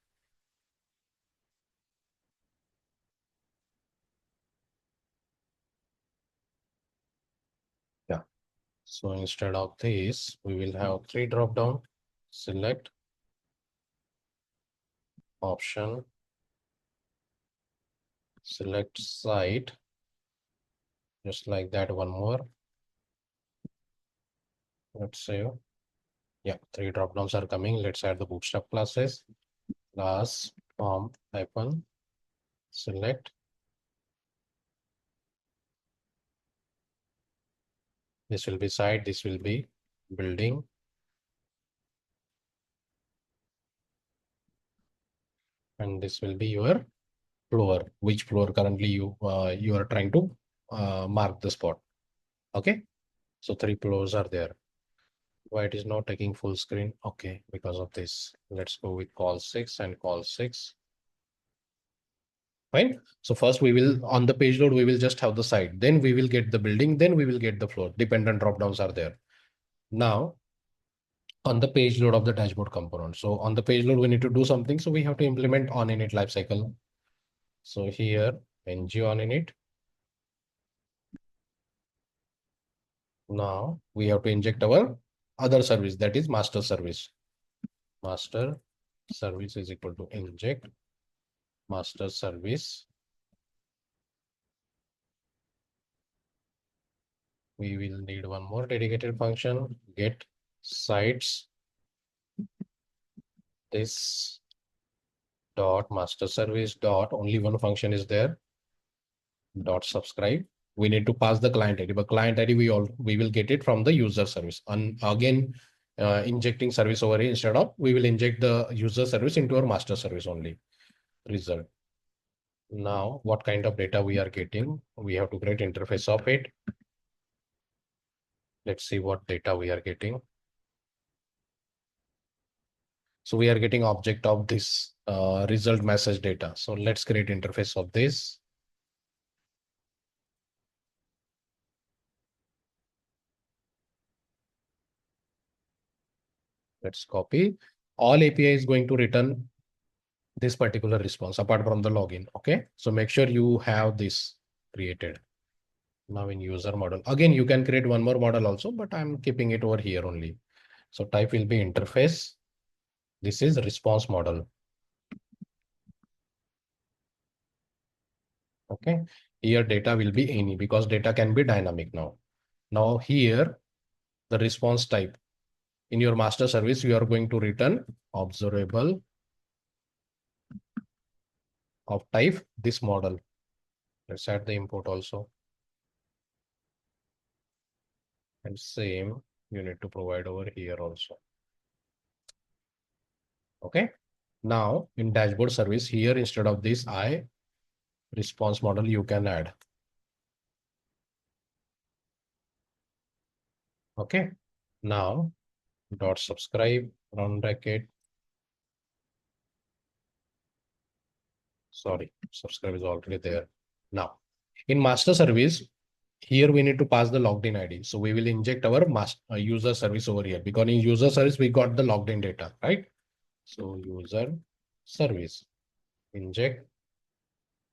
Yeah. So instead of this, we will have three drop down, select option, select site, just like that. One more. Let's save. Yeah, three drop downs are coming. Let's add the bootstrap classes. Class form hyphen select. This will be site. This will be building. And this will be your floor. Which floor currently you are trying to mark the spot. Okay. So three floors are there. Why it is not taking full screen? Okay, because of this. Let's go with call 6 and call 6. Fine. So first we will, on the page load, we will just have the site. Then we will get the building. Then we will get the floor. Dependent drop downs are there. Now on the page load of the dashboard component. So on the page load, we need to do something. So we have to implement on init lifecycle. So here, ng on init. Now we have to inject our other service, that is master service. Master service is equal to inject master service. We will need one more dedicated function, get sites this dot master service dot, only one function is there, dot subscribe. We need to pass the client ID, but client ID we will get it from the user service. And again, injecting service over here, instead of we will inject the user service into our master service only. Result. Now, what kind of data we are getting? We have to create interface of it. Let's see what data we are getting. So we are getting object of this result message data. So let's create interface of this. Let's copy. All API is going to return this particular response apart from the login. Okay. So make sure you have this created. Now in user model, again, you can create one more model also, but I'm keeping it over here only. So type will be interface. This is response model. Okay. Here data will be any because data can be dynamic now. Now here, the response type. In your master service, you are going to return observable of type this model. Let's add the import also. And same, you need to provide over here also. Okay. Now in dashboard service here, instead of this I response model, you can add. Okay. Now dot subscribe round bracket. Sorry, subscribe is already there. Now, in master service, here we need to pass the logged in ID. So we will inject our master user service over here because in user service we got the logged in data, right? So user service, inject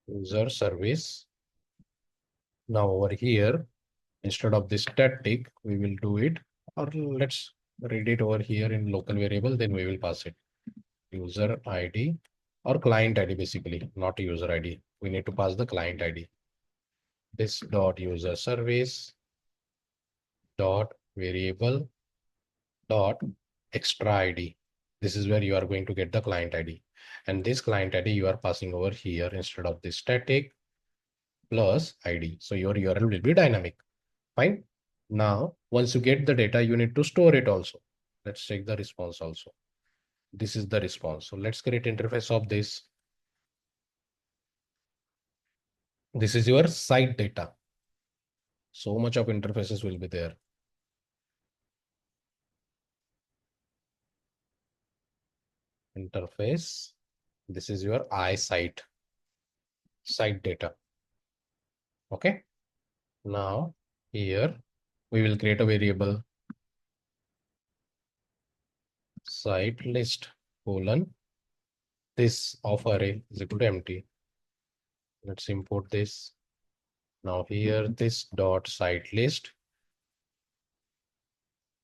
user service. Now over here, instead of this static, we will do it, or let's read it over here in local variable, then we will pass it. User ID or client ID basically, not user ID. We need to pass the client ID. This dot user service dot variable dot extra ID. This is where you are going to get the client ID. And this client ID you are passing over here instead of this static plus ID. So your URL will be dynamic. Fine. Now, once you get the data, you need to store it also. Let's check the response also. This is the response. So let's create interface of this. This is your site data. So much of interfaces will be there. Interface. This is your site data. Okay. Now here we will create a variable site list colon this of array is equal to empty. Let's import this. Now here this dot site list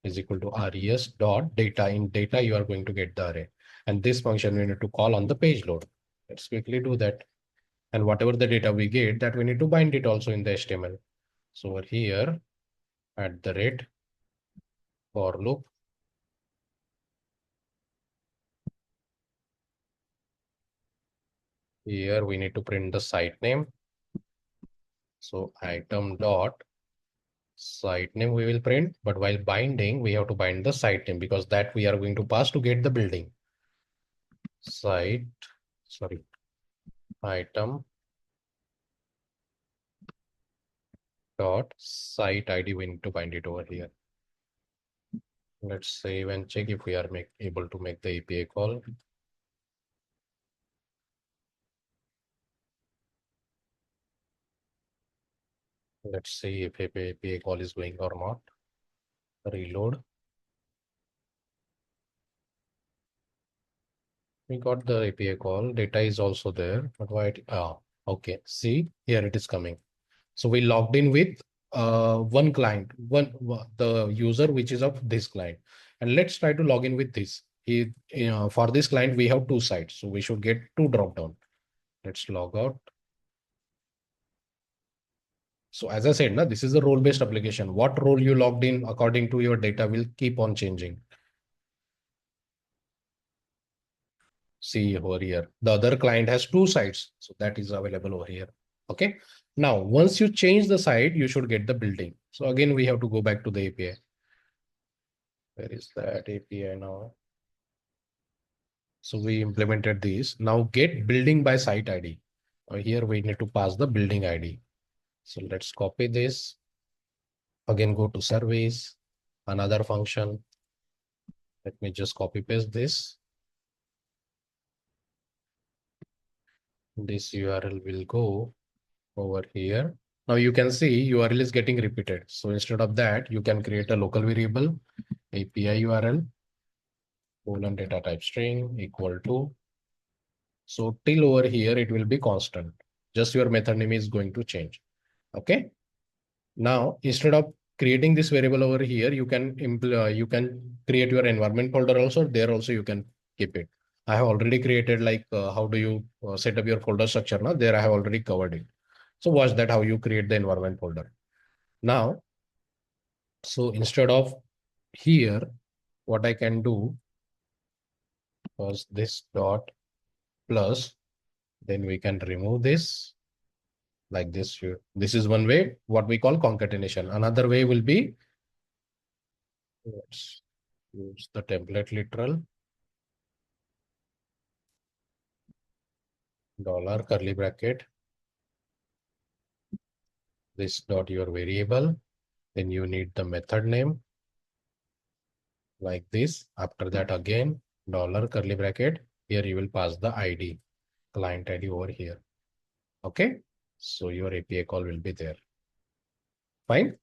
is equal to res dot data. In data you are going to get the array, and this function we need to call on the page load. Let's quickly do that. And whatever the data we get, that we need to bind it also in the HTML. So over here at the rate for loop, here we need to print the site name. So item dot site name we will print, but while binding, we have to bind the site name because that we are going to pass to get the building. Site, sorry, item dot site ID, we need to bind it over here. Let's save and check if we are able to make the API call. Let's see if API call is going or not. Reload. We got the API call. Data is also there, but why? Okay. See, here it is coming. So we logged in with one client, the user which is of this client, and let's try to log in with this. For this client we have two sites, so we should get two drop down. Let's log out. So as I said, na, this is a role based application. What role you logged in according to your data will keep on changing. See over here, the other client has two sites, so that is available over here. Okay. Now, once you change the site, you should get the building. So again, we have to go back to the API. Where is that API now? So we implemented this. Now get building by site ID. Here we need to pass the building ID. So let's copy this. Again, go to service, another function. Let me just copy paste this. This URL will go over here. Now you can see URL is getting repeated. So instead of that, you can create a local variable API URL colon data type string equal to. So till over here, it will be constant. Just your method name is going to change. Okay. Now, instead of creating this variable over here, you can create your environment folder also. There also you can keep it. I have already created like how do you set up your folder structure now. There I have already covered it. So watch that how you create the environment folder. Now, so instead of here, what I can do was this dot plus, then we can remove this like this. This is one way, what we call concatenation. Another way will be, let's use the template literal dollar curly bracket, this dot your variable, then you need the method name. like this. After that, again, dollar curly bracket. Here you will pass the ID, client ID over here. Okay. So your API call will be there. Fine.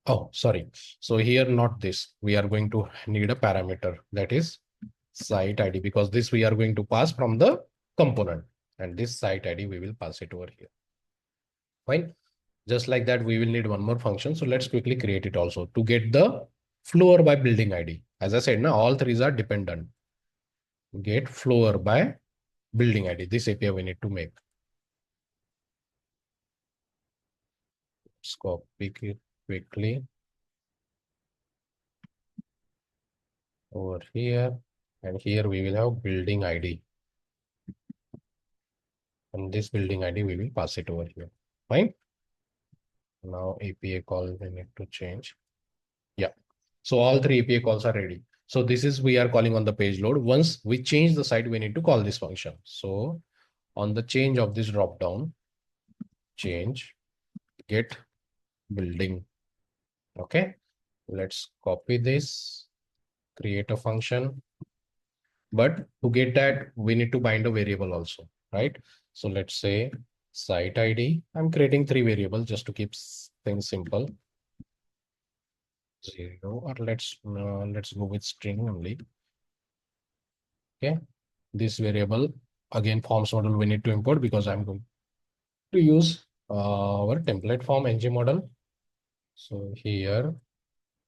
Oh, sorry. So here, not this. We are going to need a parameter, that is site ID, because this we are going to pass from the component, and this site ID we will pass it over here. Fine. Just like that, we will need one more function. So let's quickly create it also to get the floor by building ID. As I said, now all three are dependent. Get floor by building ID. This API we need to make. Let's copy it quickly over here. And here we will have building ID. And this building ID, we will pass it over here. Fine. Now API call we need to change. Yeah. So all three API calls are ready. So this is we are calling on the page load. Once we change the site, we need to call this function. So on the change of this drop down, change get building. Okay. Let's copy this, create a function. But to get that, we need to bind a variable also, right? So let's say site ID. I'm creating three variables just to keep things simple. 0, or let's go with string only. Okay. This variable, again, forms model we need to import because I'm going to use our template form ng model. So here,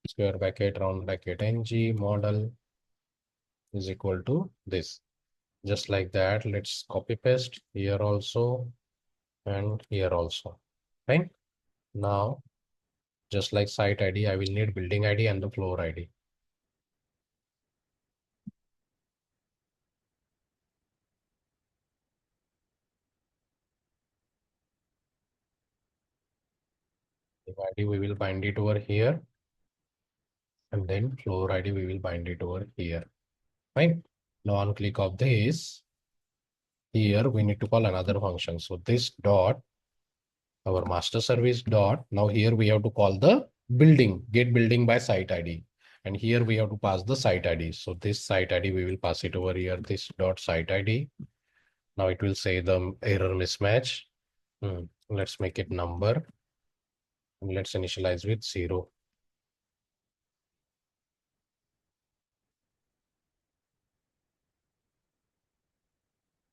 square bracket, round bracket, ng model is equal to this. Just like that, let's copy paste here also and here also. Fine. Now, just like site ID, I will need building ID and the floor ID. The ID we will bind it over here, and then floor ID we will bind it over here. Fine. Now on click of this, here we need to call another function. So this dot, our master service dot. Now here we have to call the building, get building by site ID. And here we have to pass the site ID. So this site ID, we will pass it over here, this dot site ID. Now it will say the error mismatch. Let's make it number. And let's initialize with 0.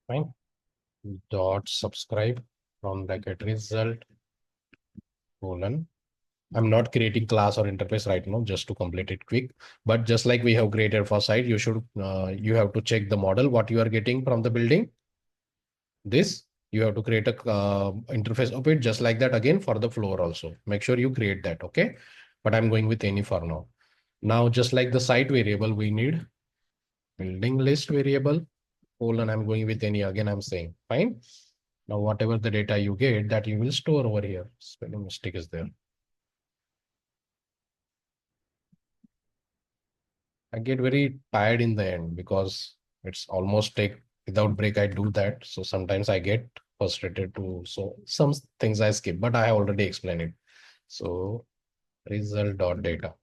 Fine. Dot subscribe from bracket result colon. I'm not creating class or interface right now, just to complete it quick. But just like we have created for site, you have to check the model, what you are getting from the building. This, you have to create a interface of it just like that again for the floor also. Make sure you create that, okay? But I'm going with any for now. Now, just like the site variable, we need building list variable, colon, I'm going with any, again, I'm saying, fine. Now, whatever the data you get, that you will store over here. Spelling mistake is there. I get very tired in the end because it's almost take without break. I do that. So sometimes I get frustrated too. So some things I skip, but I have already explained it. So result dot data.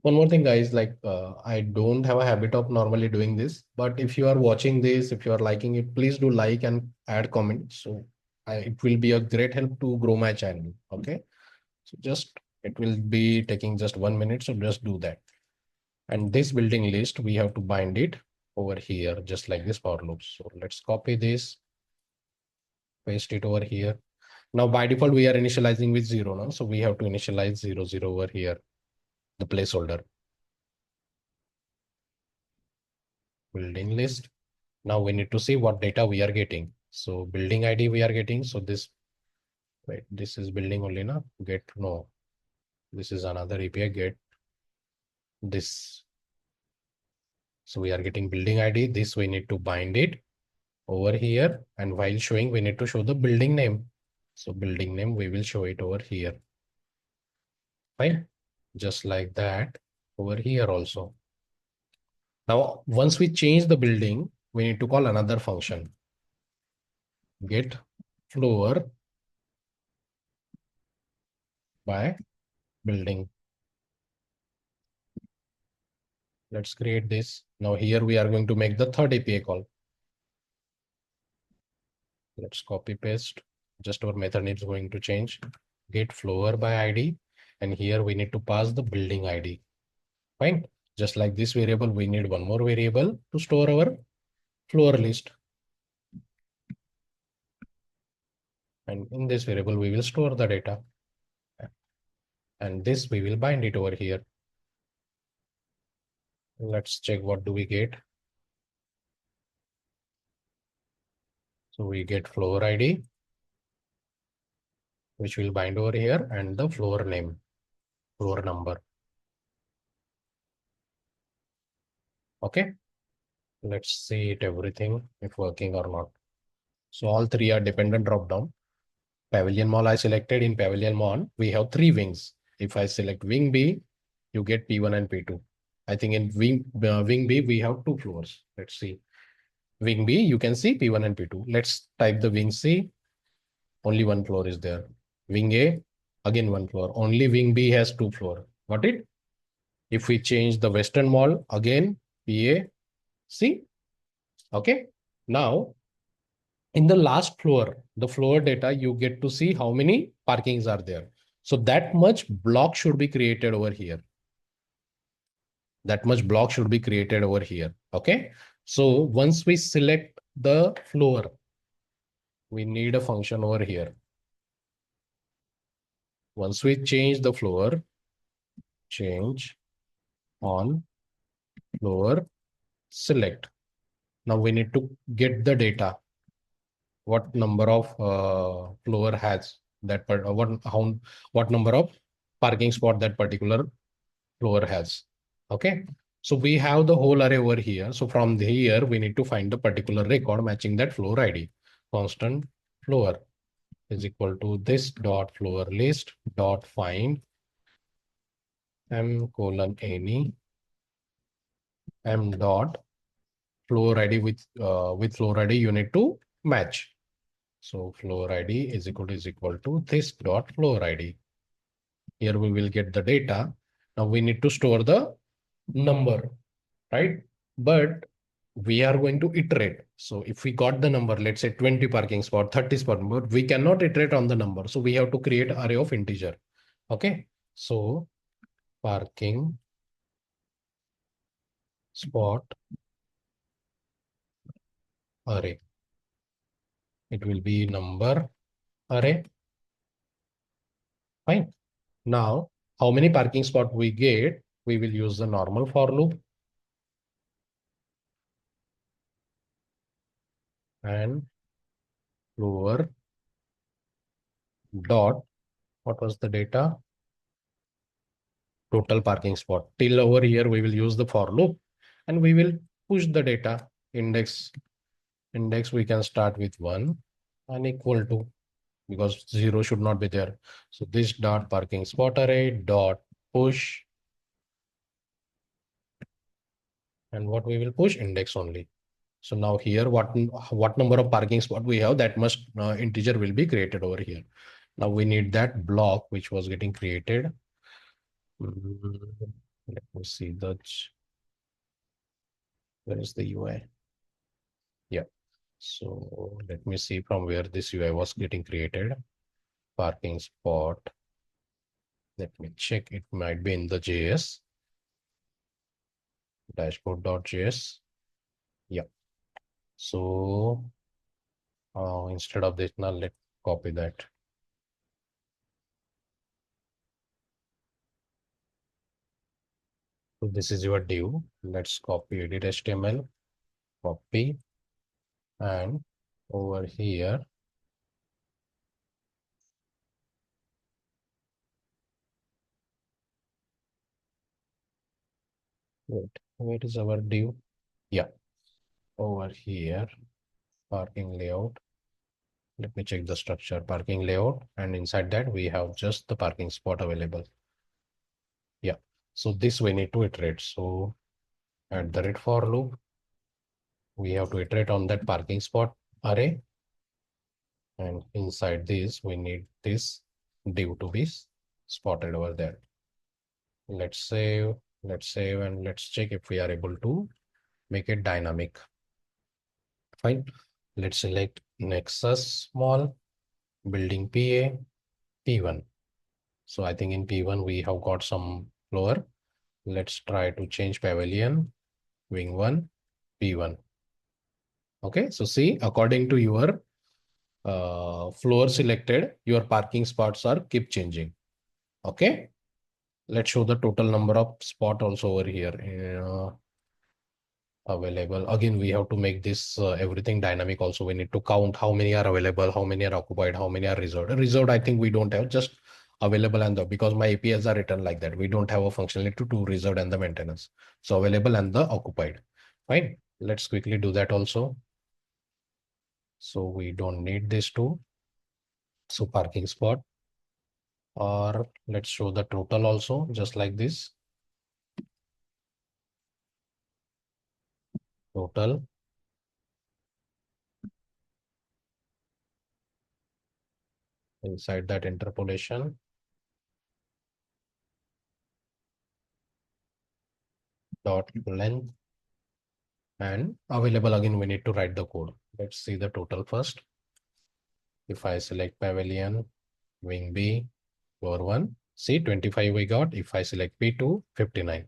One more thing, guys, like I don't have a habit of normally doing this, but if you are watching this, if you are liking it, please do like and add comment. So it will be a great help to grow my channel. Okay. So just, it will be taking just 1 minute. So just do that. And this building list, we have to bind it over here, just like this for loops. So let's copy this, paste it over here. Now by default, we are initializing with 0 now. So we have to initialize 0, 0 over here, the placeholder. Building list. Now we need to see what data we are getting. So building ID we are getting. So this, wait, this is building only now. Get, no, this is another API, get this. So we are getting building ID. This we need to bind it over here, and while showing we need to show the building name. So building name we will show it over here. Fine. Just like that over here also. Now once we change the building, we need to call another function, get floor by building. Let's create this. Now here we are going to make the third API call. Let's copy paste. Just our method is going to change. Get floor by ID. And here we need to pass the building ID. Fine. Just like this variable, we need one more variable to store our floor list. And in this variable, we will store the data. And this we will bind it over here. Let's check what do we get. So we get floor ID, which will bind over here, and the floor name, floor number. Okay. Let's see it everything if working or not. So all three are dependent drop down. Pavilion Mall I selected. In Pavilion Mall, we have three wings. If I select wing B, you get P1 and P2. I think in wing B, we have two floors. Let's see. Wing B, you can see P1 and P2. Let's type the wing C. Only one floor is there. Wing A, again one floor. Only wing B has two floor. Got it? If we change the Western Mall, again, PA, C. Okay. Now, in the last floor, the floor data, you get to see how many parkings are there. So that much block should be created over here. That much block should be created over here. Okay. So once we select the floor, we need a function over here. Once we change the floor, change on floor select. Now we need to get the data. What number of floor has that what number of parking spot that particular floor has. Okay. So we have the whole array over here. So from here, we need to find the particular record matching that floor ID. Constant floor is equal to this dot floor list dot find m:any m dot floor ID with floor ID you need to match. So floor ID is equal to this dot floor ID. Here we will get the data. Now we need to store the number, right? But we are going to iterate. So if we got the number, let's say 20 parking spot, 30 spot, but we cannot iterate on the number. So we have to create array of integer. Okay. So parking spot array. It will be number array. Fine. Now, how many parking spot we get? We will use the normal for loop. And floor dot, what was the data? Total parking spot. Till over here, we will use the for loop and we will push the data index. Index we can start with 1 and equal to, because 0 should not be there. So this dot parking spot array dot push. And what we will push? Index only. So now here, what number of parking spot we have, that much integer will be created over here. Now we need that block which was getting created. Let me see where is the UI? Yeah. So let me see from where this UI was getting created. Parking spot. Let me check. It might be in the JS. Dashboard.js. Yeah. So instead of this, now let's copy that. So this is your div. Let's copy edit HTML, copy, and over here, wait, where is our div? Yeah, over here, parking layout. Let me check the structure, parking layout, and inside that we have just the parking spot available. Yeah, so this we need to iterate. So at the rate for loop, we have to iterate on that parking spot array. And inside this, we need this div to be spotted over there. Let's save. Let's save and let's check if we are able to make it dynamic. Fine. Let's select Nexus small, building PA, P1. So I think in P1 we have got some floor. Let's try to change pavilion, wing 1, P1. Okay, so see, according to your floor selected, your parking spots are keep changing. Okay, let's show the total number of spot also over here. Available. Again, we have to make this everything dynamic also. We need to count how many are available, how many are occupied, how many are reserved. Reserved, I think we don't have, just available and the, because my APIs are written like that. We don't have a functionality to do reserved and the maintenance. So available and the occupied. Fine. Let's quickly do that also. So we don't need this too. So parking spot, or let's show the total also, just like this. Total. Inside that interpolation, dot length, and available. Again, we need to write the code. Let's see the total first. If I select pavilion, wing B, floor 1, see 25 we got. If I select P2, 59.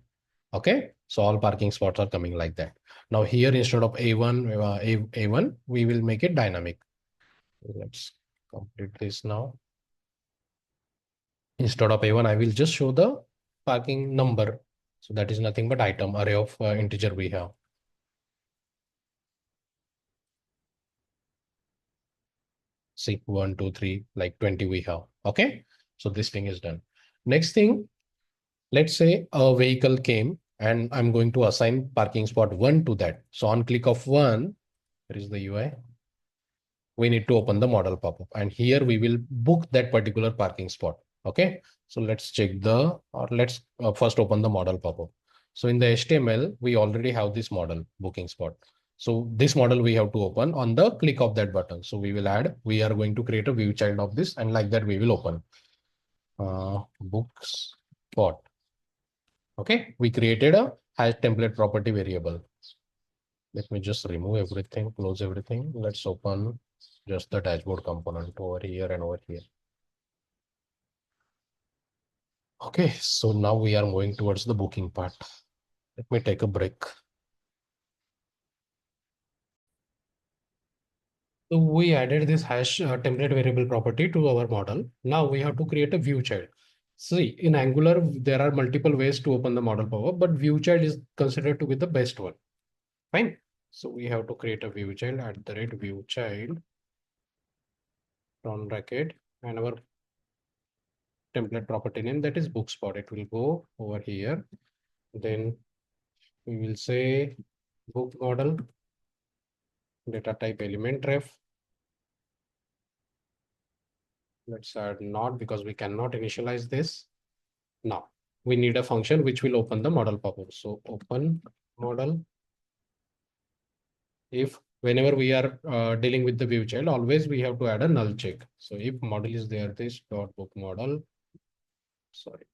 Okay, so all parking spots are coming like that. Now here, instead of A1, A1, we will make it dynamic. Let's complete this now. Instead of A1, I will just show the parking number. So that is nothing but item, array of integer we have. See, 1, 2, 3, like 20 we have. Okay, so this thing is done. Next thing, let's say a vehicle came and I'm going to assign parking spot 1 to that. So on click of 1, where is the UI? We need to open the model pop-up, and here we will book that particular parking spot. Okay, so let's check the, or let's first open the model pop-up. So in the HTML, we already have this model booking spot. So this model we have to open on the click of that button. So we will add, we are going to create a view child of this, and like that we will open books spot. Okay, we created a hash template property variable. Let me just remove everything, close everything. Let's open just the dashboard component over here and over here. Okay, so now we are moving towards the booking part. Let me take a break. So we added this hash template variable property to our model. Now we have to create a view child. See, in Angular, there are multiple ways to open the model power, but view child is considered to be the best one. Fine. So we have to create a view child at the rate view child round bracket, and our template property name, that is book spot. It will go over here. Then we will say book model, data type element ref. Let's add not, because we cannot initialize this. Now we need a function which will open the model pop-up. So open model. If whenever we are dealing with the view child, always we have to add a null check. So if model is there, this dot book model, sorry,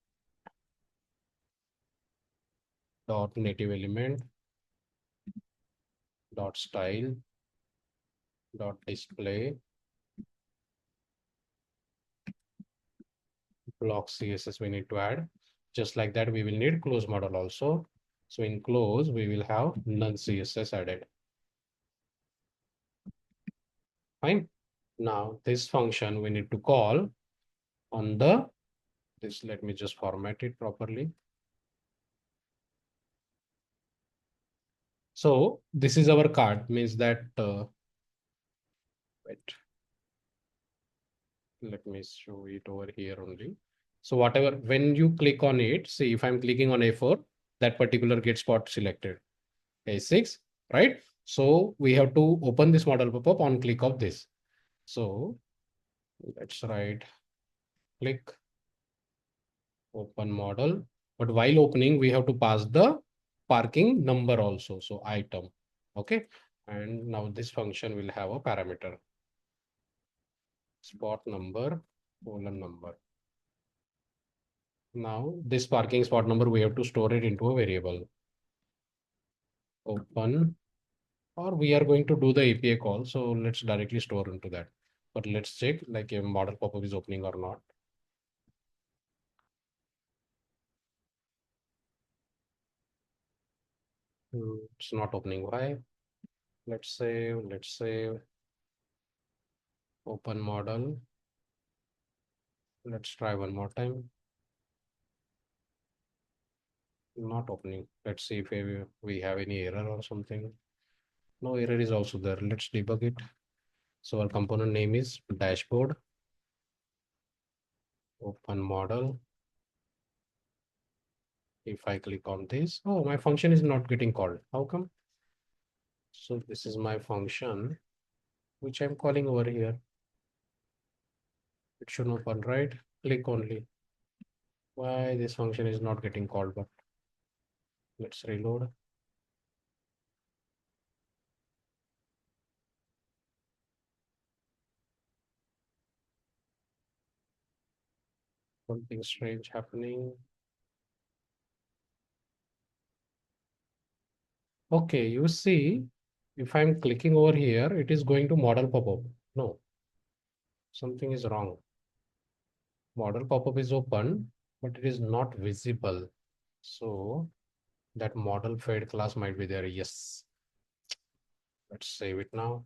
dot native element, dot style, dot display, block CSS we need to add. Just like that, we will need close model also. So in close, we will have none CSS added. Fine. Now this function we need to call on the this. Let me just format it properly. So this is our card, means that wait, let me show it over here only. So whatever, when you click on it, see if I'm clicking on A4, that particular get spot selected. A6, right? So we have to open this model pop-up on click of this. So let's write click open model. But while opening, we have to pass the parking number also. So item. Okay. And now this function will have a parameter. Spot number, colon number. Now this parking spot number, we have to store it into a variable. Open, or we are going to do the API call. So let's directly store into that. But let's check like a model pop-up is opening or not. It's not opening. Why? Let's save, open model. Let's try one more time. Not opening. Let's see if we have any error or something. No error is also there. Let's debug it. So our component name is dashboard. Open model. If I click on this, oh, my function is not getting called. How come? So this is my function, which I'm calling over here. It should open, right? Click only. Why this function is not getting called? But let's reload. Something strange happening. Okay, you see, if I'm clicking over here, it is going to model pop-up. No, something is wrong. Model pop-up is open, but it is not visible. So that model fed class might be there. Yes. Let's save it now.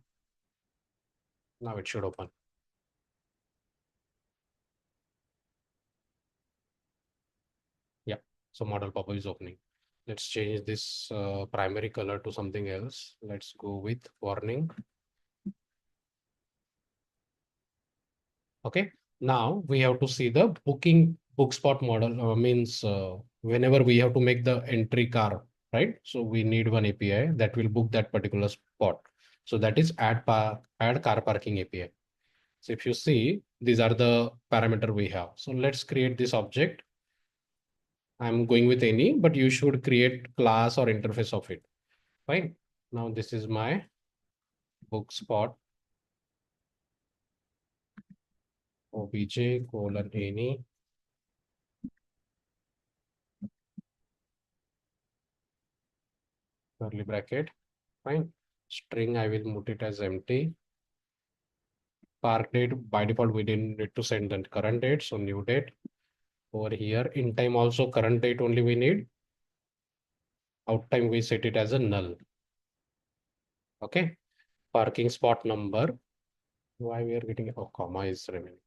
Now it should open. Yeah. So model pop-up is opening. Let's change this primary color to something else. Let's go with warning. Okay. Now we have to see the book spot model means whenever we have to make the entry car, right? So we need one API that will book that particular spot. So that is add car parking API. So if you see, these are the parameter we have. So let's create this object. I'm going with any, but you should create class or interface of it. Fine. Now this is my book spot obj colon any curly bracket. Fine. String, I will move it as empty. Park date, by default, we didn't need to send the current date. So new date over here. In time also current date only we need. Out time we set it as a null. Okay. Parking spot number. Why we are getting a comma is remaining.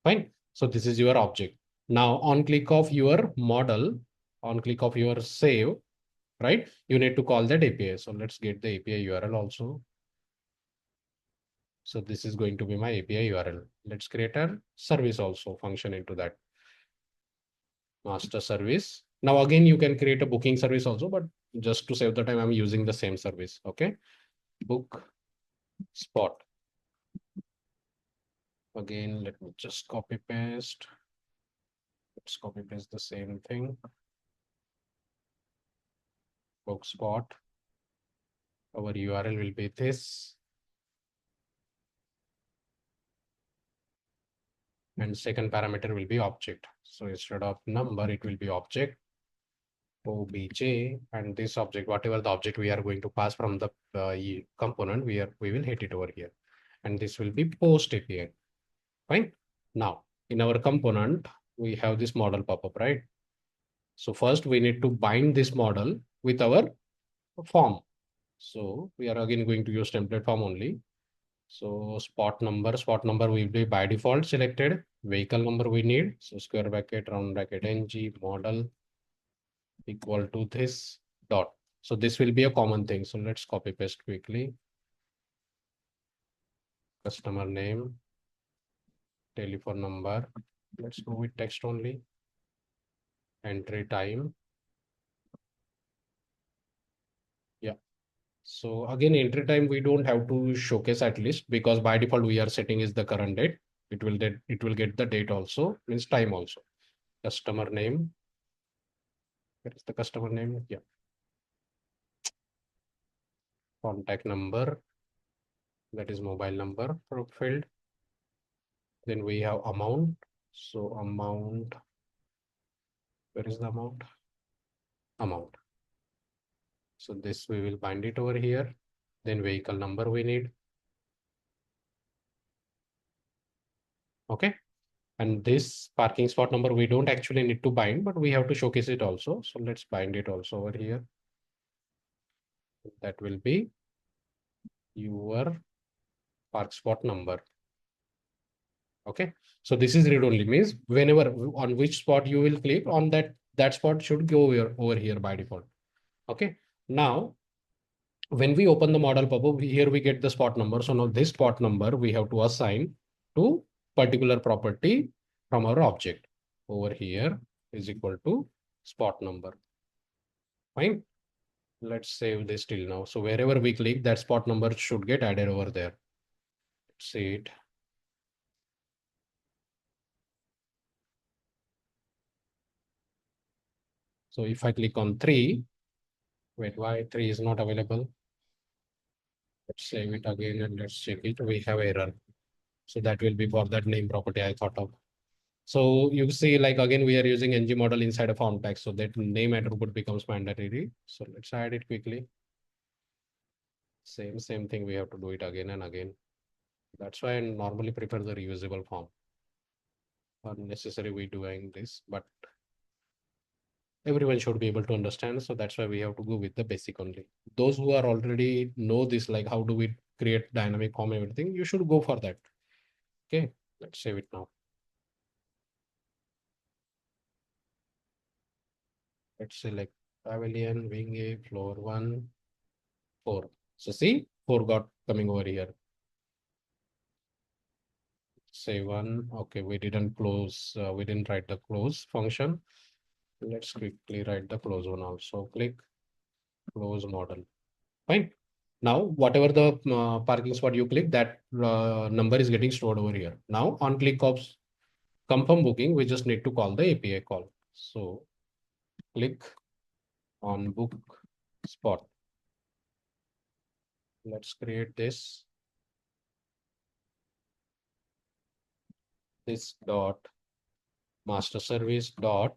Fine. So this is your object. Now on click of your model, on click of your save, right? You need to call that API. So let's get the API URL also. So this is going to be my API URL. Let's create a service also function into that master service. Now again, you can create a booking service also, but just to save the time, I'm using the same service. Okay. Book spot. Again, let me just copy paste. Let's copy paste the same thing. Book spot. Our URL will be this. And second parameter will be object. So instead of number, it will be object obj, and this object, whatever the object we are going to pass from the component, we will hit it over here, and this will be post API. Fine. Now in our component, we have this model pop-up, right? So first we need to bind this model with our form. So we are again going to use template form only. So spot number will be by default selected. Vehicle number we need. So square bracket, round bracket, ng model equal to this dot. So this will be a common thing. So let's copy paste quickly. Customer name, telephone number. Let's go with text only. Entry time. Yeah. So again, entry time we don't have to showcase at least, because by default we are setting is the current date. It will get the date also, means time also. Customer name. Where is the customer name? Yeah. Contact number. That is mobile number filled. Then we have amount. So amount Where is the amount? Amount. So this we will bind it over here. Then vehicle number we need. Okay. And this parking spot number we don't actually need to bind, but we have to showcase it also. So let's bind it also over here. That will be your park spot number. Okay. So this is read only means whenever on which spot you will click on that spot should go over here by default. Okay. Now when we open the model pop-up, here we get the spot number. So now this spot number we have to assign to particular property from our object. Over here is equal to spot number. Fine. Let's save this till now. So wherever we click, that spot number should get added over there. Let's see it. So if I click on 3, wait, why 3 is not available? Let's save it again and let's check it. We have error. So that will be for that name property I thought of. So you see, like again, we are using ng model inside a form tag. So that name attribute becomes mandatory. So let's add it quickly. Same thing. We have to do it again and again. That's why I normally prefer the reusable form. Unnecessary we doing this, but everyone should be able to understand. So that's why we have to go with the basic only. Those who are already know this, like how do we create dynamic form, everything, you should go for that. Okay, let's save it now. Let's select pavilion, wing A, floor 1, 4. So see, 4 got coming over here. Say 1. Okay, we didn't close, we didn't write the close function. Let's quickly write the close one also. Click close model. Fine. Now, whatever the parking spot you click, that number is getting stored over here. Now, on click of confirm booking, we just need to call the API call. So, click on book spot. Let's create this. This dot master service dot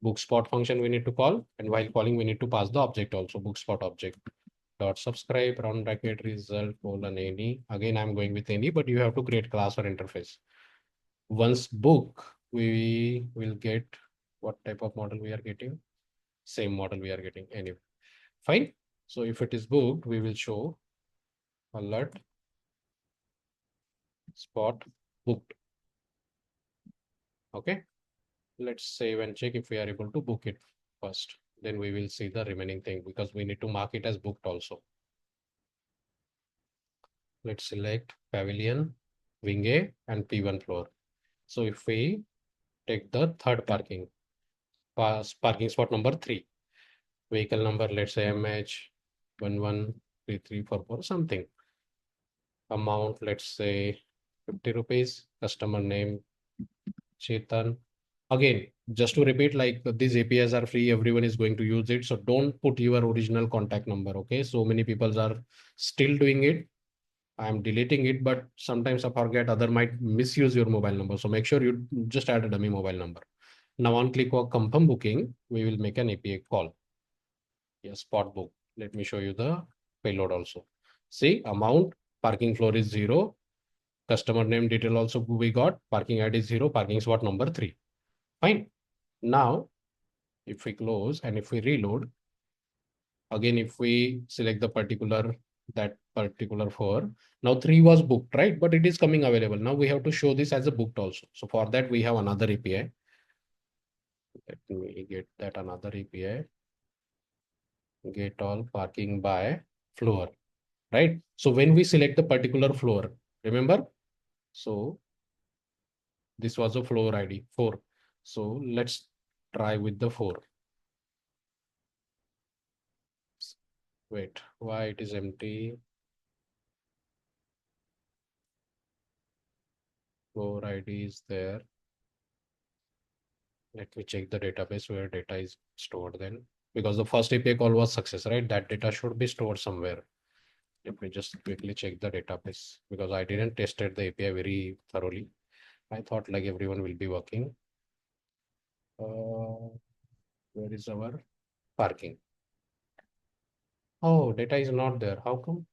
book spot function we need to call. And while calling, we need to pass the object also, book spot object. Dot subscribe round bracket result colon any. Again, I'm going with any, but you have to create class or interface. Once book, we will get what type of model we are getting. Same model we are getting anyway. Fine. So if it is booked, we will show alert spot booked. Okay. Let's save and check if we are able to book it first. Then we will see the remaining thing because we need to mark it as booked also. Let's select pavilion, wing A and P1 floor. So if we take the third parking spot number 3, vehicle number, let's say MH113344 something. Amount, let's say 50 rupees. Customer name, Chetan. Again, just to repeat, like these APIs are free, everyone is going to use it. So don't put your original contact number. Okay. So many people are still doing it. I'm deleting it, but sometimes I forget other might misuse your mobile number. So make sure you just add a dummy mobile number. Now on click of confirm booking, we will make an API call. Yes, spot book. Let me show you the payload also. See, amount, parking floor is 0. Customer name detail also we got. Parking ID is 0. Parking spot number 3. Fine. Now, if we close and if we reload, again, if we select that particular 4, now 3 was booked, right? But it is coming available. Now we have to show this as a booked also. So for that, we have another API. Let me get that another API. Get all parking by floor, right? So when we select the particular floor, remember? So this was a floor ID 4. So let's try with the 4. Wait, why it is empty? Floor ID is there. Let me check the database where data is stored then. Because the first API call was success, right? That data should be stored somewhere. Let me just quickly check the database because I didn't tested the API very thoroughly. I thought like everyone will be working. Where is our parking? Oh, data is not there. How come?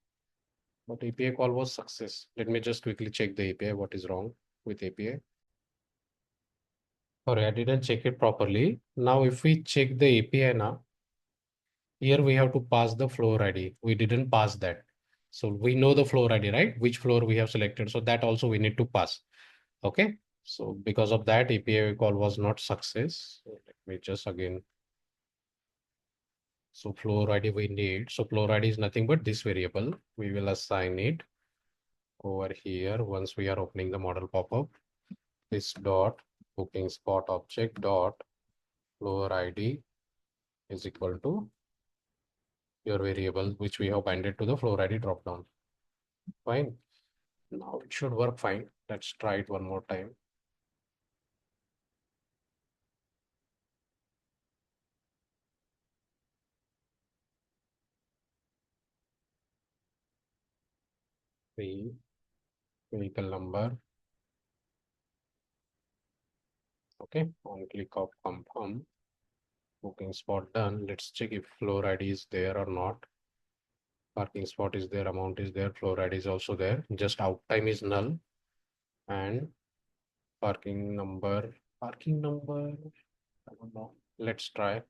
But API call was success. Let me just quickly check the API. What is wrong with API? Sorry, I didn't check it properly. Now, if we check the API now, here we have to pass the floor ID. We didn't pass that. So we know the floor ID, right? Which floor we have selected. So that also we need to pass. Okay. So because of that, API call was not success. So let me just again. So floor ID we need. So floor ID is nothing but this variable. We will assign it over here once we are opening the model pop-up. This dot booking spot object dot floor ID is equal to your variable, which we have binded to the floor ID dropdown. Fine. Now it should work fine. Let's try it one more time. The vehicle number. Okay. On click of confirm. Booking spot done. Let's check if floor ID is there or not. Parking spot is there, amount is there, floor ID is also there. Just out time is null. And parking number. Parking number. I don't know. Let's try.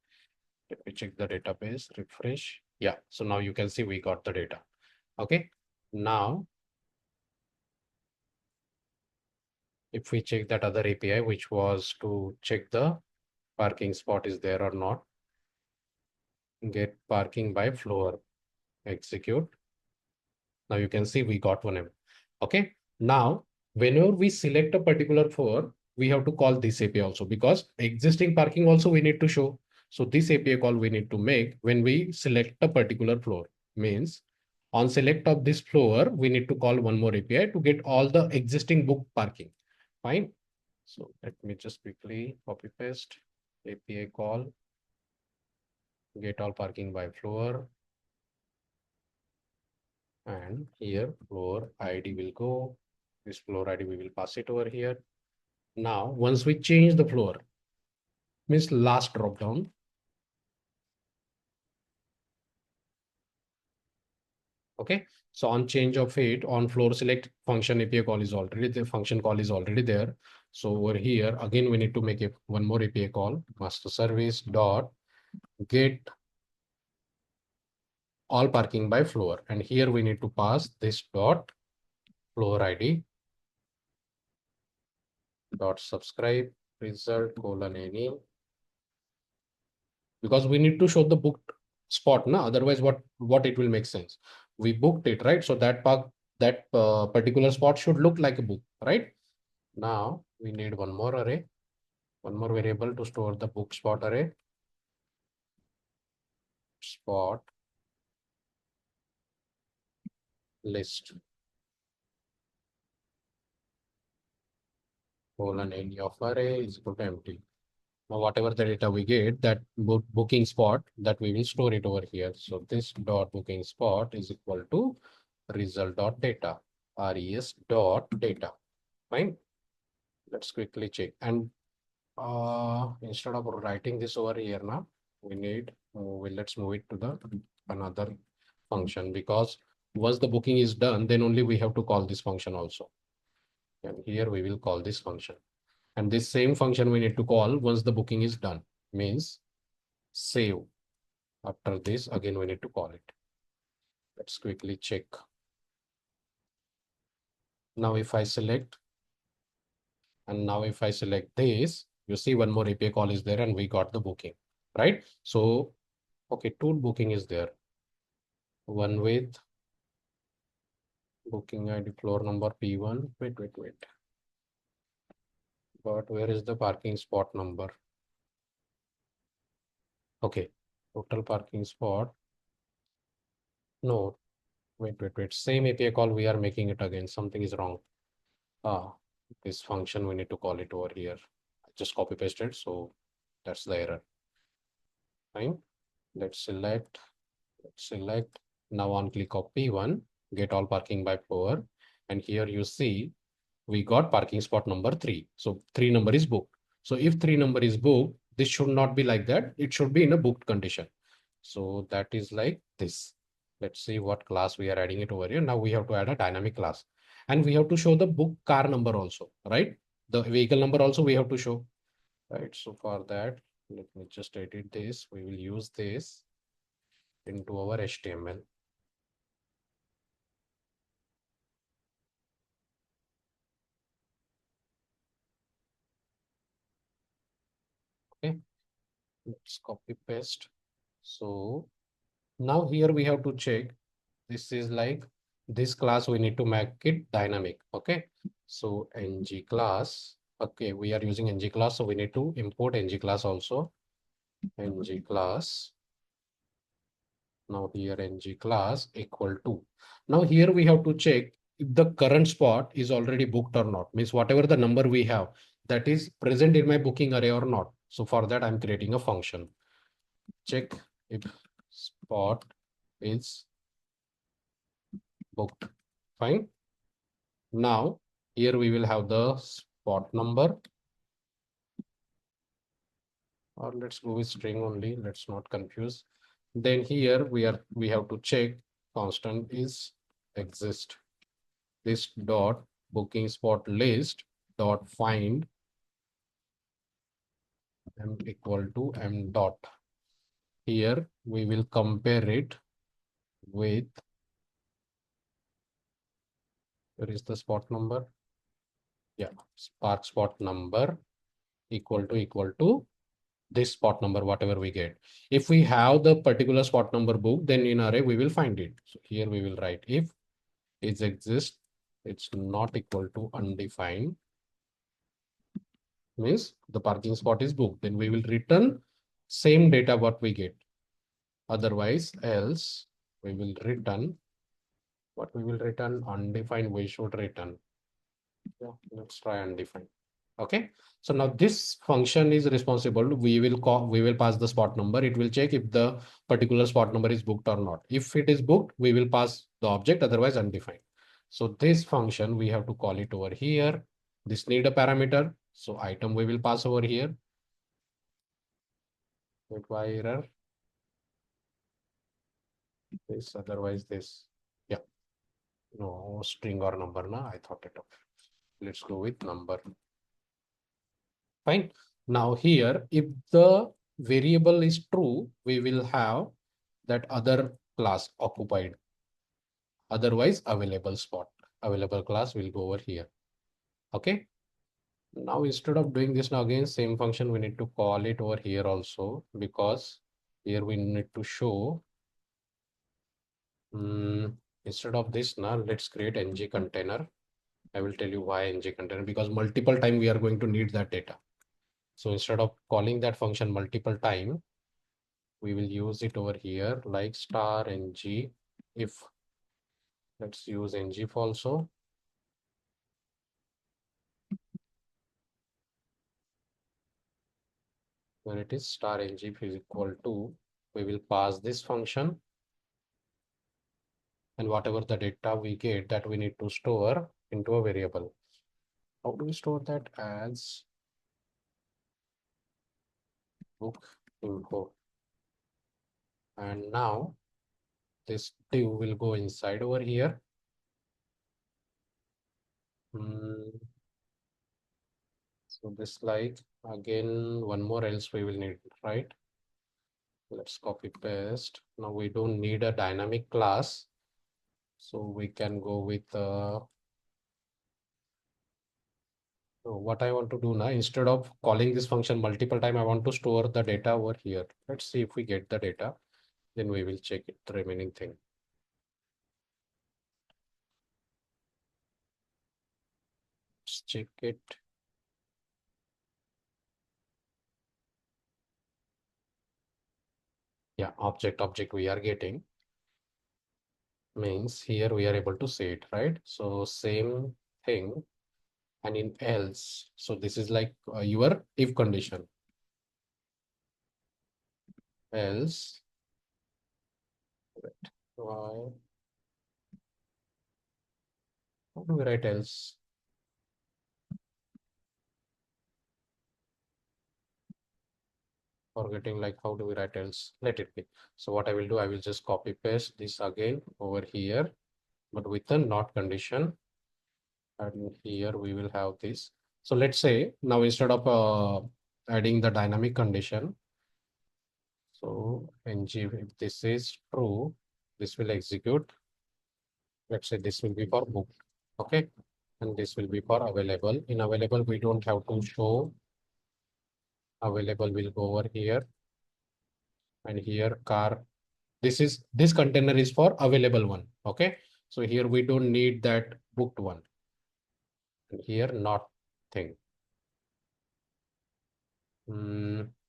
Let me check the database, refresh. Yeah, so now you can see we got the data. Okay, now if we check that other API, which was to check the parking spot is there or not, get parking by floor, execute. Now you can see we got one. Okay, now whenever we select a particular floor, we have to call this API also because existing parking also we need to show. So this API call we need to make when we select a particular floor. Means on select of this floor, we need to call one more API to get all the existing book parking. Fine. So let me just quickly copy paste API call, get all parking by floor. And here floor ID will go. This floor ID we will pass it over here. Now, once we change the floor, means last drop down. Okay. So on change of it, on floor select function API call is already the function call is already there. So over here, again, we need to make one more API call, master service dot get all parking by floor. And here we need to pass this dot floor ID dot subscribe result colon any, because we need to show the booked spot. Na? Otherwise, what it will make sense. We booked it, right? So that part, that particular spot should look like a book, right? Now we need one more array, one more variable to store the book spot array. Spot list colon any of array is equal to empty. Now whatever the data we get, that booking spot, that we will store it over here. So this dot booking spot is equal to result dot data, res dot data. Fine. Let's quickly check. And instead of writing this over here now, we need, let's move it to the another function, because once the booking is done, then only we have to call this function also. And here we will call this function. And this same function we need to call once the booking is done, means save. After this, again, we need to call it. Let's quickly check. Now, if I select, and now if I select this, you see one more API call is there and we got the booking, right? So, okay, tool booking is there. One with booking ID floor number P1. Wait. But where is the parking spot number? Okay, total parking spot. No, wait. Same API call, we are making it again. Something is wrong. This function, we need to call it over here. I just copy pasted, so that's the error. Fine. Let's select. Now on click of P1, get all parking by floor. And here you see we got parking spot number 3. So 3 number is booked. So if 3 number is booked, This should not be like that. It should be in a booked condition. So that is like this. Let's see what class we are adding it over here. Now we have to add a dynamic class, and we have to show the book car number also, right? The vehicle number also we have to show, right? So for that, let me just edit this. We will use this into our HTML. Okay, let's copy paste. So now here we have to check. This is like this class, we need to make it dynamic. Okay, so ng class. Okay, we are using ng class, so we need to import ng class also. Ng class. Now here ng class equal to. Now here we have to check if the current spot is already booked or not. Means whatever the number we have, that is present in my booking array or not. So for that, I'm creating a function. Check if spot is booked. Fine. Now here we will have the spot number, or let's go with string only. Let's not confuse. Then here we have to check constant is exist. This dot booking spot list dot find m equal to m dot. Here we will compare it with, where is the spot number? Yeah, spark spot number equal to this spot number, whatever we get. If we have the particular spot number book, then in array we will find it. So here we will write if it exists, it's not equal to undefined, means the parking spot is booked. Then we will return same data what we get. Otherwise, else we will return what we will return undefined. We should return. Yeah, let's try undefined. Okay, so now this function is responsible. We will pass the spot number. It will check if the particular spot number is booked or not. If it is booked, we will pass the object, otherwise undefined. So this function we have to call it over here. This need a parameter. So item we will pass over here. Require this, otherwise this. Yeah, no string or number. Na, I thought it. Okay. Let's go with number. Fine. Now here, if the variable is true, we will have that other class occupied. Otherwise, available spot, available class will go over here. Okay. Now, instead of doing this, now again, same function, we need to call it over here also, because here we need to show, instead of this, now let's create ng container. I will tell you why ng container, because multiple time we are going to need that data. So instead of calling that function multiple time, we will use it over here like star ng if. Let's use ng if also. When it is star ng if is equal to, we will pass this function, and whatever the data we get, that we need to store into a variable. How do we store that? As book info. And now this div will go inside over here. So this like, again, one more else we will need, right? Let's copy paste. Now we don't need a dynamic class. So we can go with so what I want to do now, instead of calling this function multiple time, I want to store the data over here. Let's see if we get the data, then we will check it, the remaining thing. Let's check it. Yeah, object we are getting, means here we are able to see it, right? So same thing. And in else, so this is like your if condition. Else, why? How do we write else? Forgetting like how do we write else? Let it be. So what I will do, I will just copy paste this again over here, but with a not condition. And here we will have this. So let's say now instead of adding the dynamic condition, so ng, if this is true, this will execute. Let's say this will be for booked. Okay. And this will be for available. In available, we don't have to show available will go over here, and here car. This container is for available one. Okay. So here we don't need that booked one. And here not thing.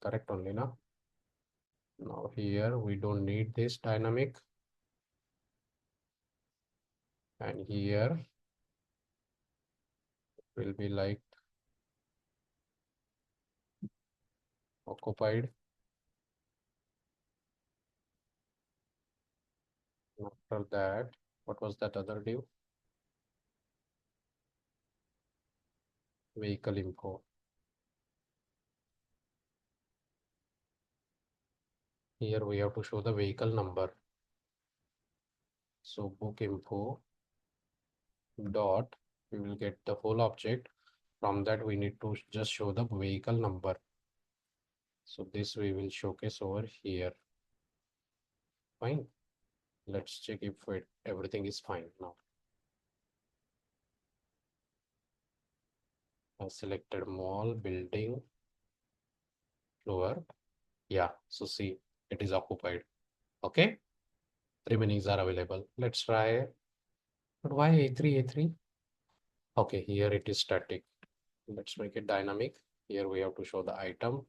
Correct only now. Now here we don't need this dynamic. And here will be like occupied. After that, what was that other div? Vehicle info. Here we have to show the vehicle number. So book info dot, we will get the whole object. From that, we need to just show the vehicle number. So this we will showcase over here. Fine. Let's check if everything is fine now. I selected mall, building, floor. Yeah, so see, it is occupied. Okay, remainings are available. Let's try. But why A3, A3? Okay, here it is static. Let's make it dynamic. Here we have to show the item.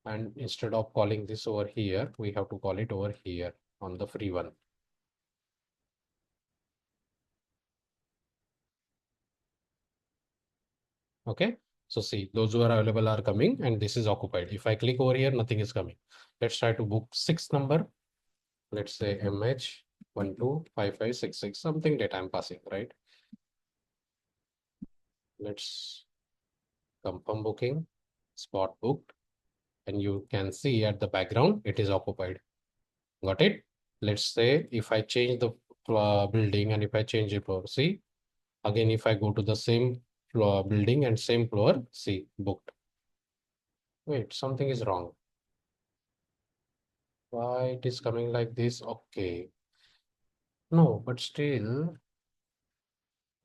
And instead of calling this over here, we have to call it over here on the free one. Okay, so see, those who are available are coming and this is occupied. If I click over here, nothing is coming. Let's try to book 6 number. Let's say MH125566, something that I'm passing, right? Let's confirm booking, spot booked, and you can see at the background, it is occupied. Got it? Let's say if I change the building and if I change the floor, see, again, if I go to the same floor building and same floor, see, booked. Wait, something is wrong. Why it is coming like this? Okay. No, but still,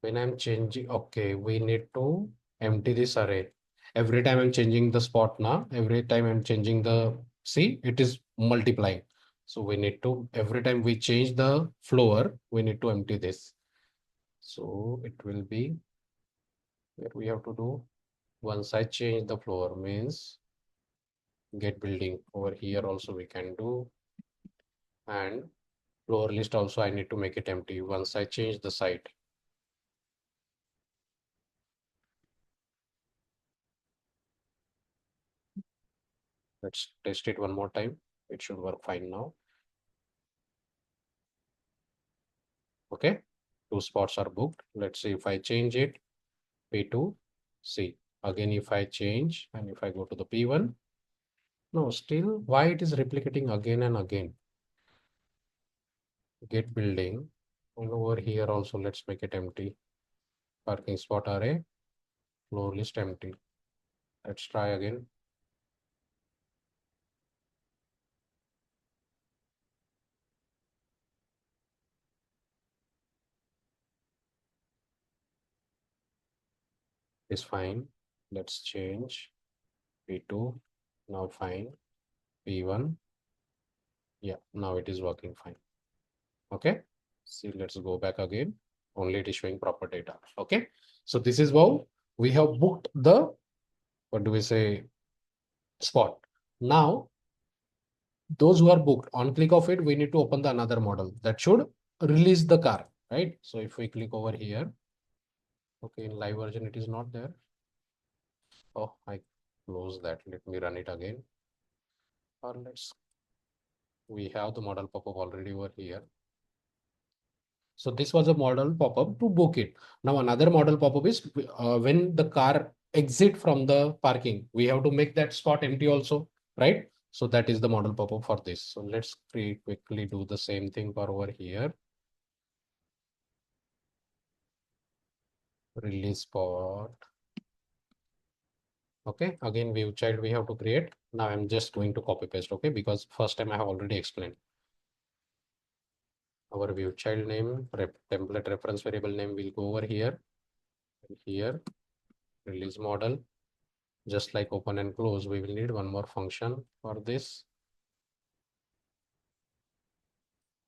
when I'm changing, okay, we need to empty this array. Every time I'm changing the spot now, every time I'm changing the, see, it is multiplying. So we need to, every time we change the floor, we need to empty this. So it will be, what we have to do, once I change the floor means get building over here also we can do, and floor list also I need to make it empty once I change the site. Let's test it one more time. It should work fine now. Okay, 2 spots are booked. Let's see if I change it, P2, see. Again, if I change and if I go to the P1, no, still why it is replicating again and again. Get building, and over here also let's make it empty. Parking spot array, floor list empty. Let's try again. Is fine. Let's change P2. Now fine. P1. Yeah, now it is working fine. Okay. See, let's go back again. Only it is showing proper data. Okay. So this is how we have booked the, what do we say, spot. Now, those who are booked, on click of it, we need to open the another model that should release the car, right? So if we click over here, okay, in live version, it is not there. Oh, I close that. Let me run it again. Or we have the model pop-up already over here. So this was a model pop-up to book it. Now another model pop-up is when the car exit from the parking, we have to make that spot empty also, right? So that is the model pop-up for this. So let's quickly do the same thing for over here. Release spot. Okay, again, view child we have to create. Now I'm just going to copy paste, okay, because first time I have already explained. Our view child name, template reference variable name will go over here, and here, release model. Just like open and close, we will need one more function for this.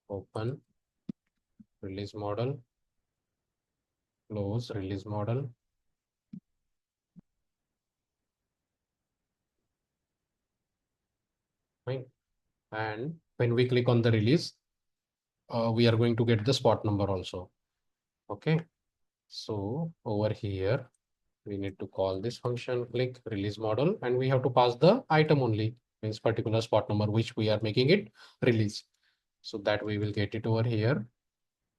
Open, release model, close, release model. Fine. And when we click on the release, we are going to get the spot number also. Okay. So over here, we need to call this function, click release model, and we have to pass the item only, means particular spot number, which we are making it release. So that we will get it over here.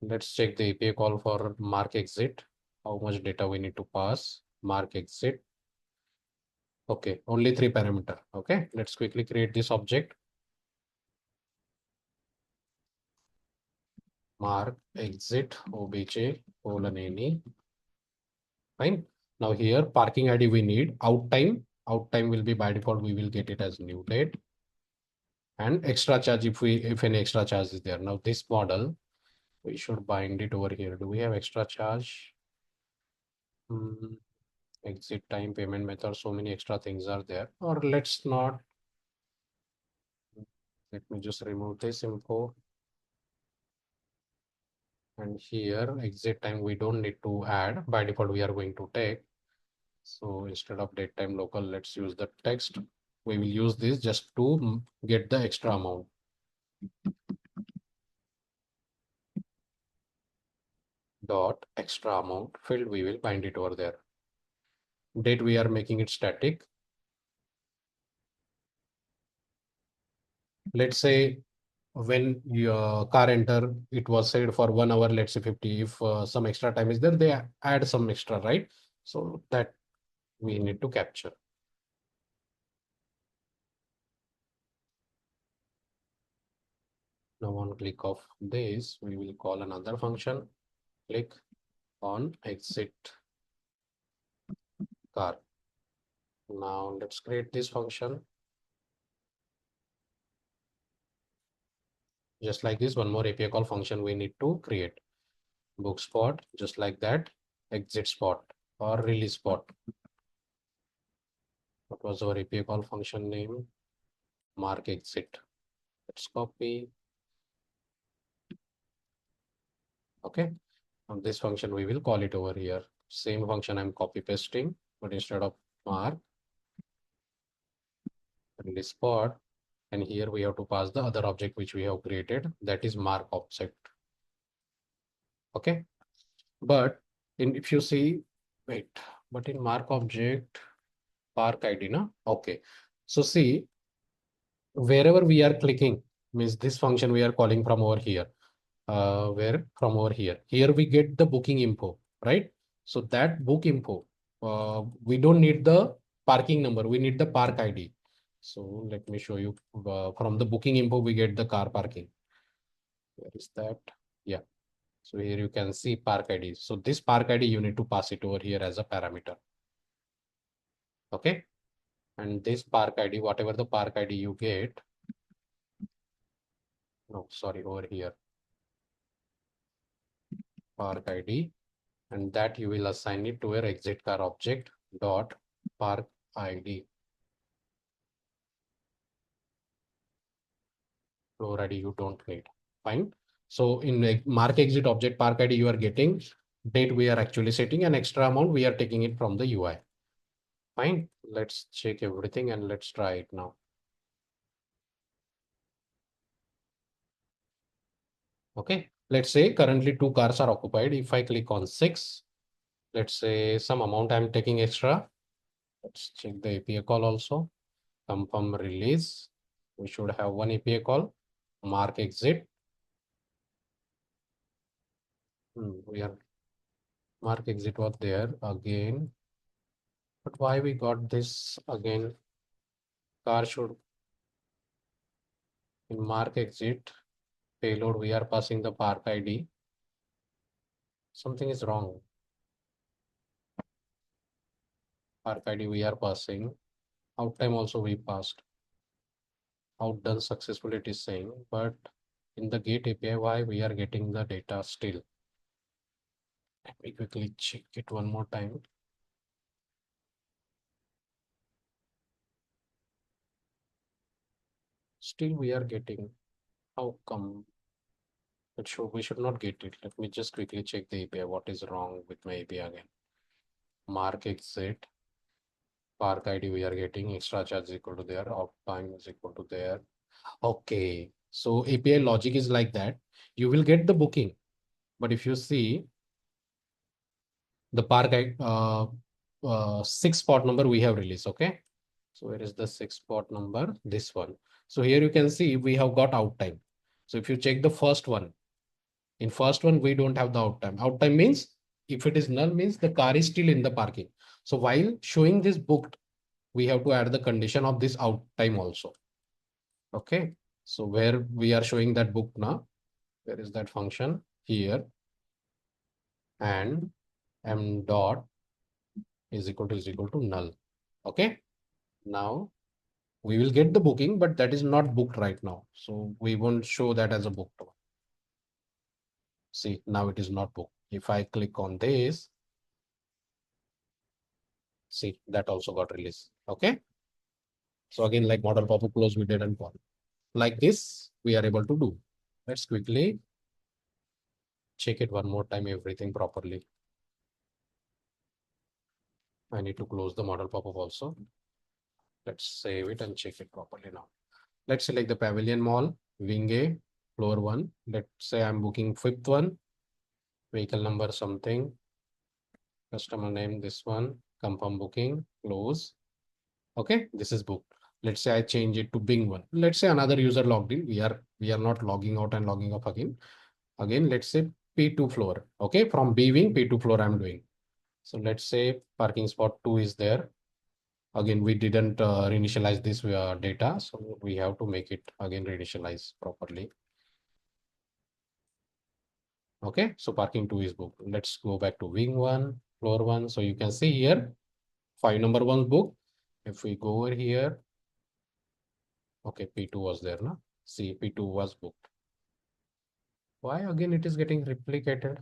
Let's check the API call for mark exit. How much data we need to pass, mark exit. Okay, only 3 parameter. Okay, let's quickly create this object. Mark exit obj :any. Fine. Now here parking ID we need out time. Out time will be by default. We will get it as new date, and extra charge if any extra charge is there. Now this model we should bind it over here. Do we have extra charge? Hmm, exit time, payment method. So many extra things are there. Or let's not. Let me just remove this info. And here exit time we don't need to add. By default we are going to take. So instead of date time local, let's use the text. We will use this just to get the extra amount. Dot extra amount field, we will bind it over there. Date, we are making it static. Let's say when your car enter, it was said for 1 hour, let's say 50. If some extra time is there, they add some extra, right? So that we need to capture. Now on click of this, we will call another function. Click on exit car. Now let's create this function. Just like this, one more API call function we need to create. Book spot, just like that, exit spot or release spot. What was our API call function name? Mark exit. Let's copy. Okay. On this function, we will call it over here. Same function I'm copy pasting, but instead of mark, release spot, and here we have to pass the other object which we have created, that is mark object. Okay. But if you see, wait, but in mark object, park ID, na? Okay. So see, wherever we are clicking, means this function we are calling from over here. Where from over here. Here we get the booking info, right? So that book info, we don't need the parking number. We need the park ID. So let me show you from the booking info, we get the car parking. Where is that? Yeah. So here you can see park ID. So this park ID, you need to pass it over here as a parameter. Okay. And this park ID, whatever the park ID you get, no, sorry, over here, park ID, and that you will assign it to your exit car object dot park ID. Floor ID you don't need. Fine. So in a mark exit object park ID, you are getting date we are actually setting an extra amount. We are taking it from the UI. Fine. Let's check everything and let's try it now. Okay. Let's say currently 2 cars are occupied. If I click on 6, let's say some amount I'm taking extra. Let's check the API call also. Confirm release. We should have one API call. Mark exit. We are mark exit was there again. But why we got this again? Car should in mark exit payload, we are passing the park ID. Something is wrong. Park ID we are passing. Out time also we passed. Outdone successfully it is saying, but in the gate API, why we are getting the data still? Let me quickly check it one more time. Still we are getting. How come? We should not get it. Let me just quickly check the API. What is wrong with my API again? Mark exit. Park ID we are getting. Extra charge is equal to there. Off time is equal to there. Okay. So API logic is like that. You will get the booking. But if you see the park six spot number we have released. Okay. So where is the six spot number? This one. So here you can see we have got out time. So if you check the first one, in first one, we don't have the out time. Out time means if it is null means the car is still in the parking. So while showing this booked, we have to add the condition of this out time also. Okay. So where we are showing that booked now, where is that function? Here. And m dot is equal to null. Okay. Now we will get the booking, but that is not booked right now. So we won't show that as a booked one. See, now it is not booked. If I click on this, see, that also got released. Okay. So again, like model pop-up close, we didn't call. Like this, we are able to do. Let's quickly check it one more time, everything properly. I need to close the model pop-up also. Let's save it and check it properly now. Let's select the Pavilion Mall, Wing A, floor 1. Let's say I'm booking fifth one, vehicle number something, customer name this one, confirm booking, close. Okay, this is booked. Let's say I change it to Bing one. Let's say another user logged in. We are not logging out and logging off again. Again, let's say P2 floor. Okay, from B wing, P2 floor I'm doing. So let's say parking spot 2 is there. Again, we didn't reinitialize this data. So we have to make it again reinitialize properly. Okay, so parking 2 is booked. Let's go back to wing 1, floor 1. So you can see here, 5 number 1 booked. If we go over here, okay, P2 was there, no? See, P2 was booked. Why again it is getting replicated?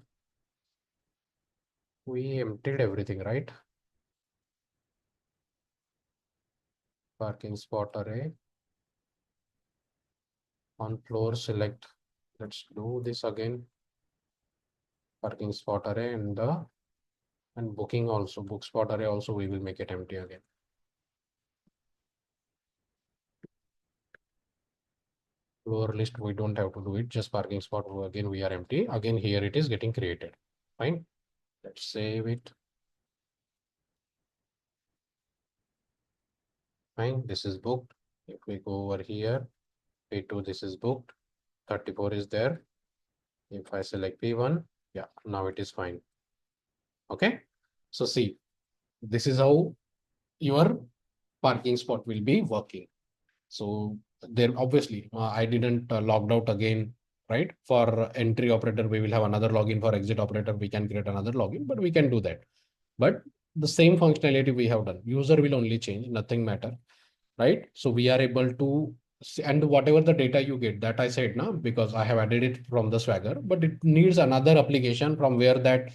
We emptied everything, right? Parking spot array on floor select. Let's do this again. Parking spot array and booking also, book spot array also, we will make it empty again. Floor list, we don't have to do it, just parking spot again we are empty. Again here it is getting created. Fine. Let's save it. Fine. This is booked. If we go over here, P2, this is booked. 34 is there. If I select P1, yeah, now it is fine. Okay. So see, this is how your parking spot will be working. So there obviously I didn't logged out again, right? For entry operator, we will have another login. For exit operator, we can create another login, but we can do that. But the same functionality we have done. User will only change, nothing matter, right? So we are able to and whatever the data you get, that I said now, because I have added it from the Swagger, but it needs another application from where that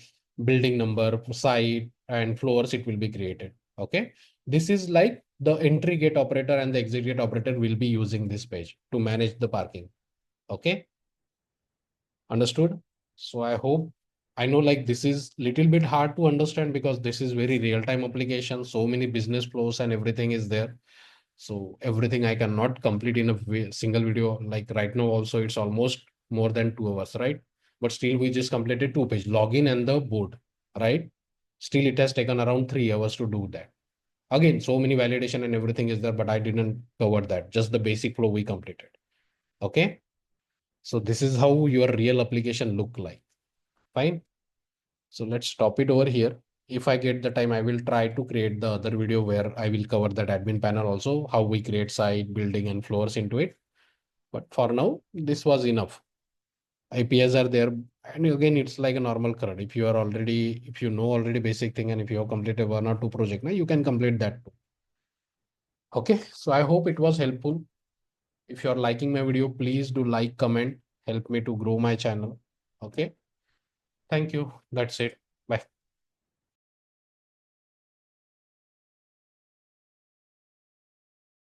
building number, site, and floors it will be created. Okay, this is like the entry gate operator and the exit gate operator will be using this page to manage the parking. Okay, understood? So I hope, I know like this is little bit hard to understand because this is very real-time application. So many business flows and everything is there. So everything I cannot complete in a single video. Like right now also it's almost more than 2 hours, right? But still we just completed 2 page login and the board, right? Still it has taken around 3 hours to do that. Again, so many validation and everything is there, but I didn't cover that. Just the basic flow we completed. Okay. So this is how your real application look like. Fine. So let's stop it over here. if I get the time, I will try to create the other video where I will cover that admin panel also, how we create site, building and floors into it. But for now, this was enough. APIs are there. And again, it's like a normal CRUD. If you know already basic thing, and if you have completed 1 or 2 project, now you can complete that too. Okay, so I hope it was helpful. If you are liking my video, please do like, comment, help me to grow my channel. Okay, thank you. That's it. Bye.